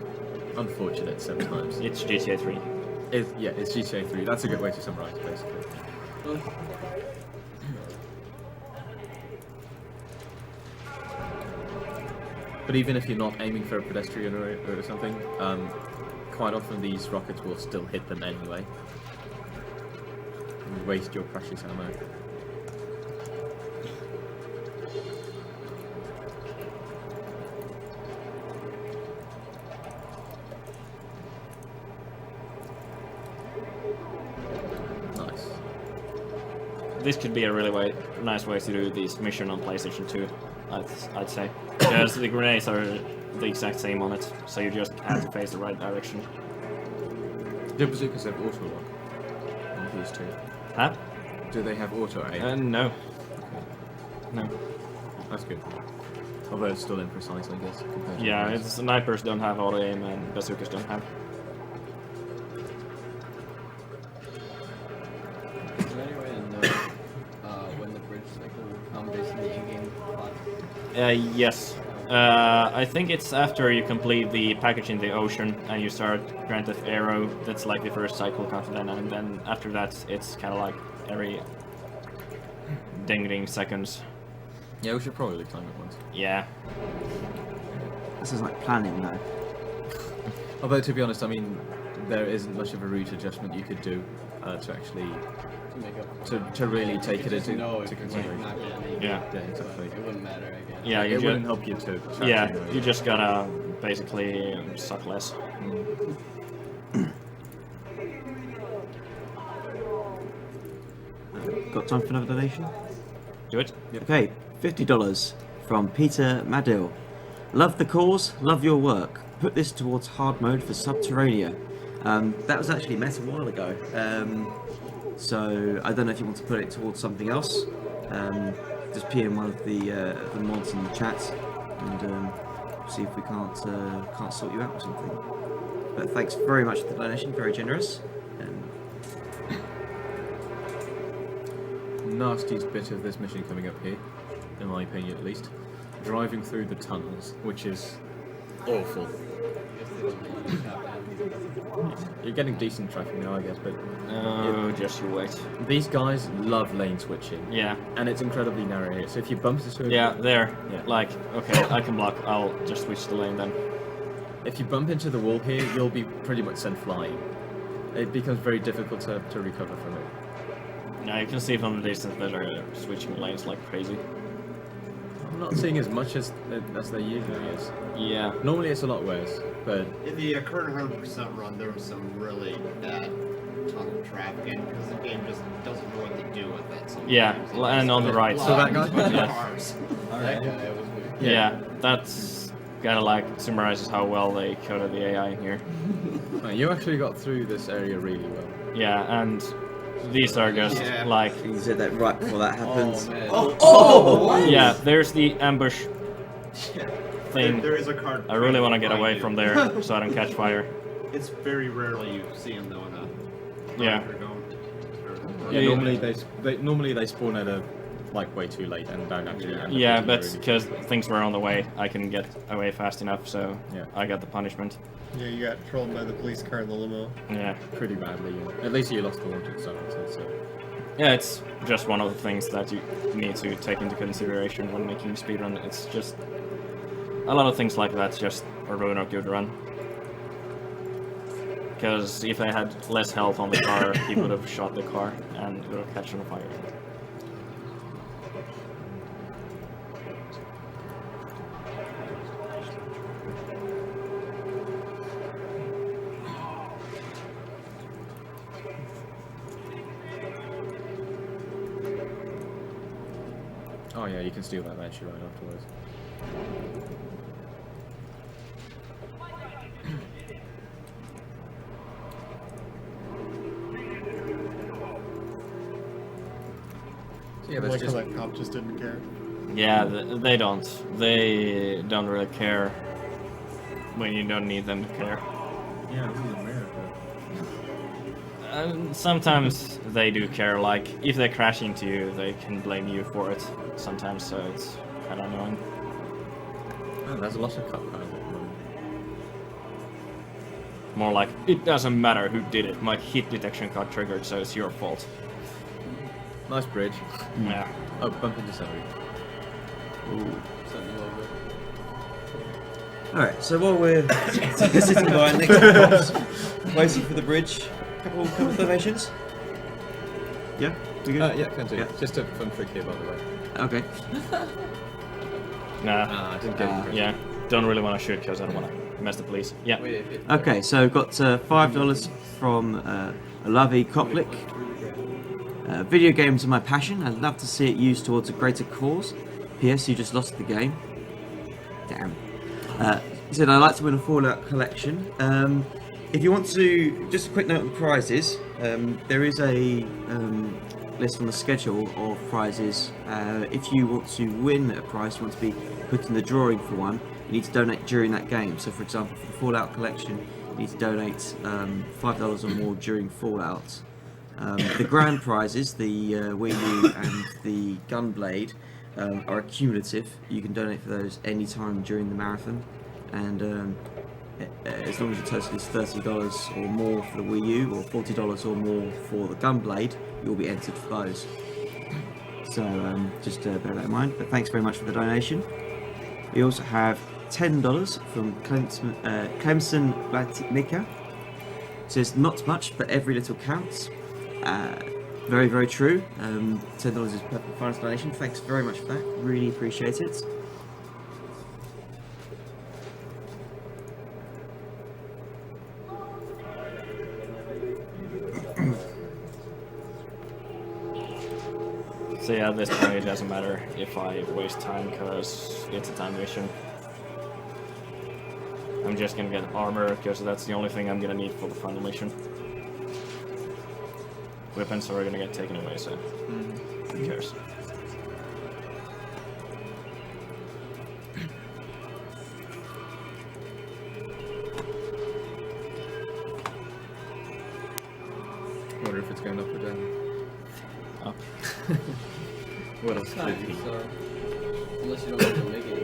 Speaker 3: unfortunate sometimes.
Speaker 2: It's GTA 3.
Speaker 3: It's GTA 3. That's a good way to summarize it, basically. But even if you're not aiming for a pedestrian or something, quite often these rockets will still hit them anyway. And waste your precious ammo. Nice.
Speaker 2: This could be a really nice way to do this mission on PlayStation 2, I'd say. Because the grenades are the exact same on it, so you just have to face the right direction.
Speaker 3: Do bazookas have auto lock on these two?
Speaker 2: Huh?
Speaker 3: Do they have auto aim?
Speaker 2: No. No.
Speaker 3: That's good. Although it's still imprecise, I guess. compared to
Speaker 2: Yeah,
Speaker 3: the
Speaker 2: it's snipers don't have auto aim and bazookas don't have.
Speaker 1: Is there any way to know when the bridge cycle will come based on the in-game plot?
Speaker 2: Yes. I think it's after you complete the package in the ocean and you start Grand Theft Aero. That's like the first cycle comes then, and then after that it's kind of like every ding seconds.
Speaker 3: Yeah, we should probably time it once.
Speaker 2: Yeah.
Speaker 5: This is like planning, though.
Speaker 3: Although, to be honest, I mean, there isn't much of a route adjustment you could do to actually
Speaker 1: To make up.
Speaker 3: to really take it
Speaker 1: Just
Speaker 3: into
Speaker 1: know if
Speaker 3: to
Speaker 1: you're
Speaker 3: consideration.
Speaker 1: not getting
Speaker 2: Yeah.
Speaker 3: Yeah, exactly.
Speaker 1: It wouldn't matter, I guess.
Speaker 2: Yeah, you
Speaker 3: it
Speaker 2: just
Speaker 3: wouldn't help you to.
Speaker 2: yeah,
Speaker 3: actually know,
Speaker 2: you just gotta basically suck less.
Speaker 5: Got time for another donation?
Speaker 2: Do it.
Speaker 5: Okay, $50 from Peter Madill. Love the cause, love your work. Put this towards hard mode for Subterranea. That was actually met a while ago. So I don't know if you want to put it towards something else. Just PM one of the mods in the chat and see if we can't sort you out or something. But thanks very much for the donation, very generous.
Speaker 3: Nastiest bit of this mission coming up here, in my opinion at least, driving through the tunnels, which is awful.
Speaker 1: I guess they don't let you tap in.
Speaker 3: You're getting decent traffic now, I guess, but
Speaker 2: Oh, just you wait.
Speaker 3: these guys love lane switching.
Speaker 2: Yeah.
Speaker 3: And it's incredibly narrow here, so if you bump into
Speaker 2: Yeah, there.
Speaker 3: Yeah.
Speaker 2: Like, okay, I can block. I'll just switch the lane then.
Speaker 3: if you bump into the wall here, you'll be pretty much sent flying. It becomes very difficult to recover from it.
Speaker 2: Now you can see from the distance that they're switching lanes like crazy.
Speaker 3: I'm not seeing as much as there usually is.
Speaker 2: Yeah.
Speaker 3: Normally it's a lot worse, but
Speaker 7: In the current 100% run, there was some really bad tunnel traffic, and because the game just doesn't know what to do with it. Sometimes.
Speaker 2: Yeah,
Speaker 7: It
Speaker 2: and
Speaker 7: just
Speaker 2: on the right.
Speaker 7: blocks
Speaker 3: So that guy?
Speaker 7: a bunch of
Speaker 2: Yeah.
Speaker 7: cars.
Speaker 1: That guy was weird.
Speaker 2: Yeah, that's kind of like summarizes how well they coded the AI in here.
Speaker 3: you actually got through this area really well.
Speaker 2: Yeah, and these are just
Speaker 7: Yeah.
Speaker 2: like,
Speaker 5: You said that right before that happens.
Speaker 1: Oh, man.
Speaker 2: yeah, there's the ambush thing.
Speaker 7: There is a car.
Speaker 2: I really want to get
Speaker 7: behind
Speaker 2: away
Speaker 7: you.
Speaker 2: from there so I don't catch fire.
Speaker 7: It's very rarely you see them though in a.
Speaker 2: Yeah.
Speaker 3: Yeah,
Speaker 2: Yeah.
Speaker 3: normally they spawn at a way too late and don't actually. end up
Speaker 2: Yeah,
Speaker 3: hitting you
Speaker 2: but
Speaker 3: really.
Speaker 2: because things were on the way, I couldn't get away fast enough, so
Speaker 3: Yeah.
Speaker 2: I got the punishment.
Speaker 4: Yeah, you got trolled by the police car in the limo.
Speaker 2: Yeah.
Speaker 3: pretty badly. Yeah. At least you lost the wanted sign. So.
Speaker 2: Yeah, it's just one of the things that you need to take into consideration when making a speedrun. It's just a lot of things like that just a ruin a good run. Because if they had less health on the car, he would have shot the car and it would have catch on fire.
Speaker 3: Oh yeah, you can steal that actually right afterwards. So yeah, there's
Speaker 4: Like how
Speaker 3: just
Speaker 4: that cop just didn't care.
Speaker 2: Yeah, they don't. They don't really care when you don't need them to care.
Speaker 3: yeah, this is America.
Speaker 2: Sometimes they do care, like if they crash into you, they can blame you for it sometimes, so it's kind of annoying.
Speaker 3: Oh, there's a lot of cop cars at the moment.
Speaker 2: More like, it doesn't matter who did it, my hit detection got triggered, so it's your fault.
Speaker 3: Nice bridge.
Speaker 2: Yeah.
Speaker 3: Oh, bump into somebody.
Speaker 1: Something over.
Speaker 5: Alright, so while we're sitting by next to the cops, waiting for the bridge, couple of donations? Yeah? We good?
Speaker 3: Yeah, can do.
Speaker 5: Yeah.
Speaker 3: Just a fun trick here, by the way.
Speaker 5: Okay.
Speaker 2: Nah,
Speaker 3: I didn't get it.
Speaker 2: yeah, don't really want to shoot because I don't want to mess the police. Yeah.
Speaker 1: Wait, if it,
Speaker 5: Okay, so got $5 from Alavi Koplik. Video games are my passion. I'd love to see it used towards a greater cause. P.S. You just lost the game. Damn. He said, I'd like to win a Fallout collection. If you want to, just a quick note on the prizes. There is a list on the schedule of prizes. If you want to win a prize, you want to be put in the drawing for one, you need to donate during that game. So for example, for the Fallout collection, you need to donate $5 or more during Fallout. The grand prizes, the Wii U and the Gunblade, are accumulative. You can donate for those any time during the marathon, and as long as your total is $30 or more for the Wii U or $40 or more for the Gunblade, you'll be entered for those. So just bear that in mind. But thanks very much for the donation. We also have $10 from Clemson Latnica. Says not much, but every little counts. Very, very true. $10 is perfect finance donation. Thanks very much for that. Really appreciate it.
Speaker 2: So yeah, at this point it doesn't matter if I waste time because it's a time mission. I'm just gonna get armor because that's the only thing I'm gonna need for the final mission. Weapons are gonna get taken away, so who cares?
Speaker 3: I wonder if it's going up or down.
Speaker 2: Up. What else could it be?
Speaker 1: so, unless you don't want to make it.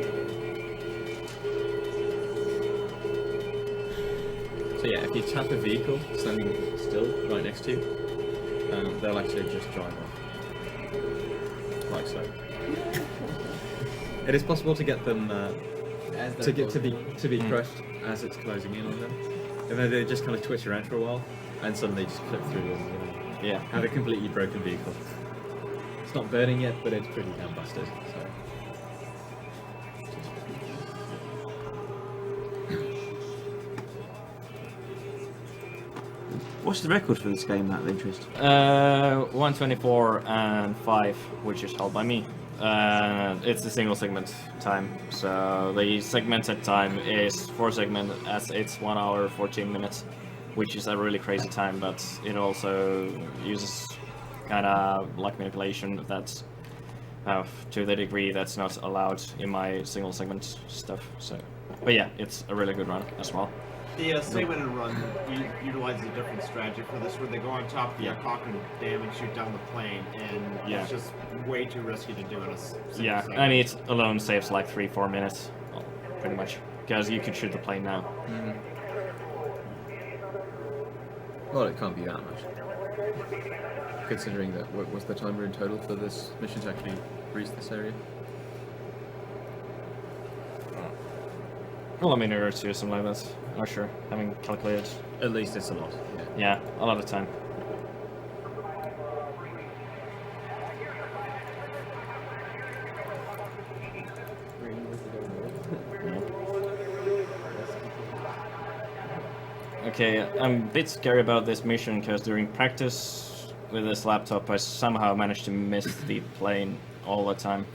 Speaker 3: So yeah, if you tap a vehicle standing still right next to you, they'll actually just drive off, like so. It is possible to get them to be crushed as it's closing in on them, and then they just kind of twitch around for a while, and suddenly just clip through them. You know, have a completely broken vehicle. It's not burning yet, but it's pretty damn busted. So.
Speaker 5: What's the record for this game out of interest?
Speaker 2: 124 and 5, which is held by me. It's a single segment time, so the segmented time is 4 segments as it's 1 hour 14 minutes, which is a really crazy time, but it also uses kind of luck manipulation that's to the degree that's not allowed in my single segment stuff. So, but yeah, it's a really good run as well.
Speaker 7: The segment and run utilizes a different strategy for this, where they go on top of the Cochrane Dam and shoot down the plane, and it's just way too risky to do in a single segment.
Speaker 2: And it alone saves like 3-4 minutes, pretty much, because you could shoot the plane now.
Speaker 3: Well, it can't be that much, considering that what's the timer in total for this mission to actually reach this area?
Speaker 2: Well, I mean, there are two something like that. Not sure. Having calculated.
Speaker 3: At least it's a lot.
Speaker 2: Yeah, a lot of time. Okay, I'm a bit scary about this mission because during practice with this laptop I somehow managed to miss the plane all the time.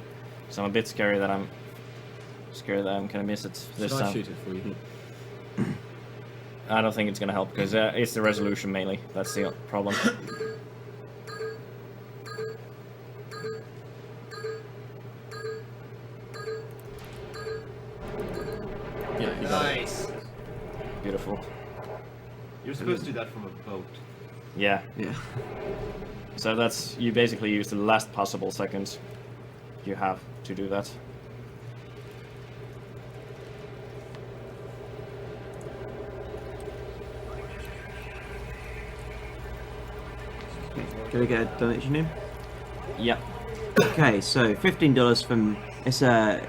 Speaker 2: So I'm a bit scared that I'm gonna miss it this
Speaker 3: Should
Speaker 2: time.
Speaker 3: I shoot it for you?
Speaker 2: I don't think it's gonna help because it's the resolution mainly. That's the problem.
Speaker 3: Yeah, you got it.
Speaker 2: Beautiful.
Speaker 7: You're supposed to do that from a boat.
Speaker 2: Yeah.
Speaker 5: Yeah.
Speaker 2: So that's, you basically use the last possible second you have to do that.
Speaker 5: Can I get a donation in?
Speaker 2: Yeah.
Speaker 5: Okay, so $15 from Esa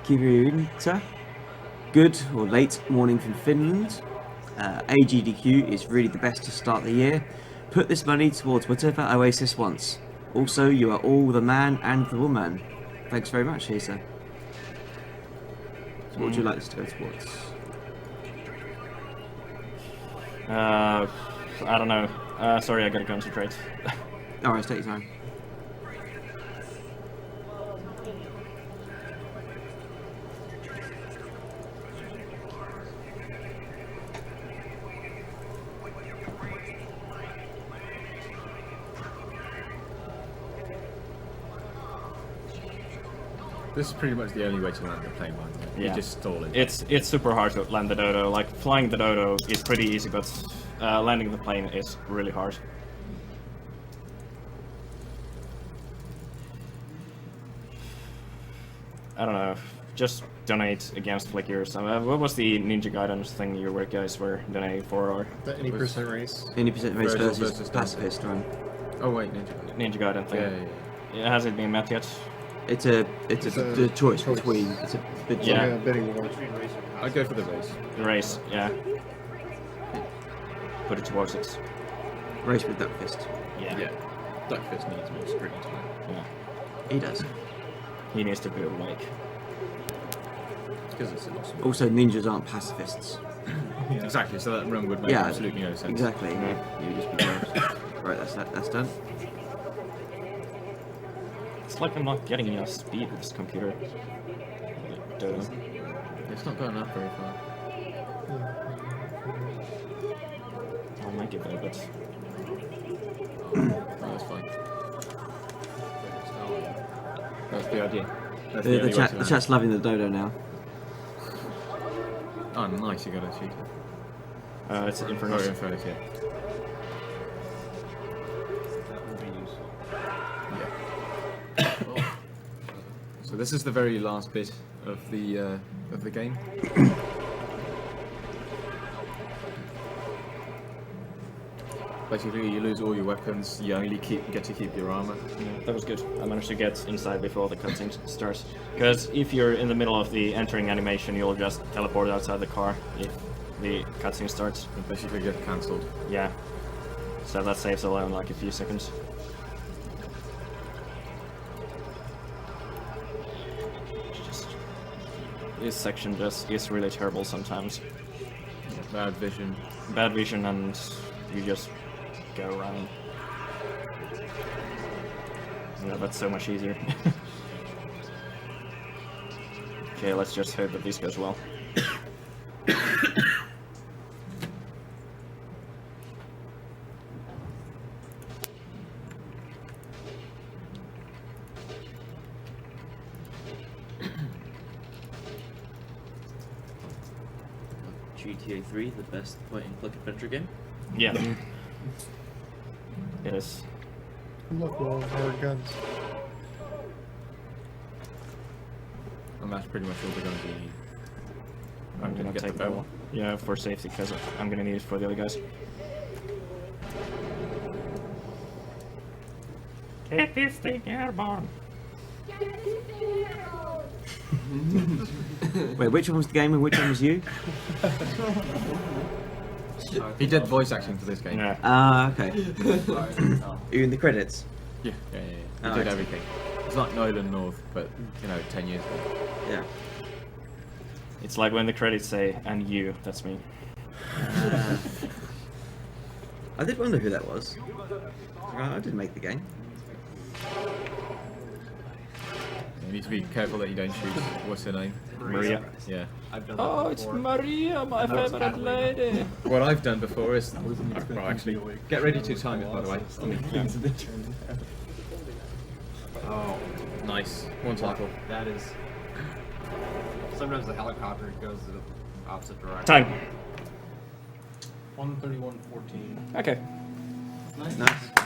Speaker 5: Kirunta. Good or late morning from Finland. AGDQ is really the best to start the year. Put this money towards whatever Oasiz wants. Also, you are all the man and the woman. Thanks very much, Esa. So what would you like this to go towards?
Speaker 2: I don't know. Sorry, I gotta concentrate.
Speaker 5: Alright, take your time.
Speaker 3: This is pretty much the only way to land the plane, right? You
Speaker 2: Yeah.
Speaker 3: just stall it.
Speaker 2: It's super hard to land the dodo. Like, flying the dodo is pretty easy, but landing the plane is really hard. I don't know. Just donate against flickers. What was the Ninja Guidance thing you guys were donating for? Or
Speaker 4: The any percent race.
Speaker 5: Any percent race
Speaker 3: Virgil
Speaker 5: versus
Speaker 3: versus
Speaker 5: pacifist run.
Speaker 3: Oh wait, Ninja.
Speaker 2: Ninja Guidance thing?
Speaker 3: Yeah.
Speaker 2: Has it been met yet?
Speaker 5: It's a the choice
Speaker 4: choice.
Speaker 5: between it's a bit
Speaker 4: It's
Speaker 2: Yeah.
Speaker 4: like a bidding war.
Speaker 7: Between race and
Speaker 3: I'd go for the race.
Speaker 2: The race, yeah. Put it towards it.
Speaker 5: race with duck fist.
Speaker 2: Yeah.
Speaker 3: Yeah. Duckfist needs more screen time.
Speaker 2: Yeah.
Speaker 5: He does.
Speaker 2: He needs to be awake.
Speaker 3: Because it's an awesome.
Speaker 5: Also, ninjas aren't pacifists.
Speaker 3: Exactly, so that run would make
Speaker 5: Yeah,
Speaker 3: absolutely no sense.
Speaker 5: Exactly. You just be right. That's done.
Speaker 2: It's like I'm not getting enough speed with this computer. Dodo.
Speaker 3: It's not going up very far.
Speaker 2: I might give it a bit.
Speaker 3: No, that's fine. That's the idea. That's
Speaker 5: The
Speaker 3: only way to
Speaker 5: the
Speaker 3: land.
Speaker 5: chat's loving the dodo now.
Speaker 3: Oh, nice, you got to shoot it.
Speaker 2: It's
Speaker 3: Oh,
Speaker 2: Infernus.
Speaker 3: Infernus, yeah.
Speaker 7: that will be useful.
Speaker 3: Yeah. So this is the very last bit of the game. Basically, you lose all your weapons. You only get to keep your armor.
Speaker 2: Yeah, that was good. I managed to get inside before the cutscene starts. Because if you're in the middle of the entering animation, you'll just teleport outside the car if the cutscene starts.
Speaker 3: You basically get cancelled.
Speaker 2: Yeah. So that saves alone like a few seconds. This section just is really terrible sometimes.
Speaker 3: Yeah, bad vision.
Speaker 2: Bad vision, and you just go around. Yeah, that's so much easier. Okay, let's just hope that this goes well.
Speaker 5: GTA 3, the best point-and-click adventure game.
Speaker 2: Yeah. It is.
Speaker 4: Look, all hard guns.
Speaker 3: And that's pretty much all the guns you need.
Speaker 2: I'm gonna
Speaker 3: get
Speaker 2: take
Speaker 3: the
Speaker 2: that
Speaker 3: bow.
Speaker 2: one. Yeah, for safety, because I'm gonna need it for the other guys. Get this thing airborne!
Speaker 5: Wait, which one was the game and which one was you?
Speaker 3: He did voice acting for this game.
Speaker 2: Yeah.
Speaker 5: Ah, okay. You're in the credits.
Speaker 3: Yeah. He
Speaker 5: Oh,
Speaker 3: did
Speaker 5: excellent.
Speaker 3: everything. It's not Neither North, but 10 years ago.
Speaker 5: Yeah.
Speaker 2: It's like when the credits say, and you, that's me.
Speaker 5: I did wonder who that was. I didn't make the game.
Speaker 3: You need to be careful that you don't shoot. What's her name?
Speaker 2: Maria.
Speaker 3: Yeah.
Speaker 7: I've done that
Speaker 2: Oh, it's
Speaker 7: before.
Speaker 2: Maria, my favorite lady.
Speaker 3: What I've done before is... well, actually, get ready to time it, by the way.
Speaker 7: Oh,
Speaker 3: Nice. One title.
Speaker 7: that is. Sometimes the helicopter goes to the opposite direction.
Speaker 2: Time.
Speaker 6: 131.14.
Speaker 2: Okay.
Speaker 5: Nice.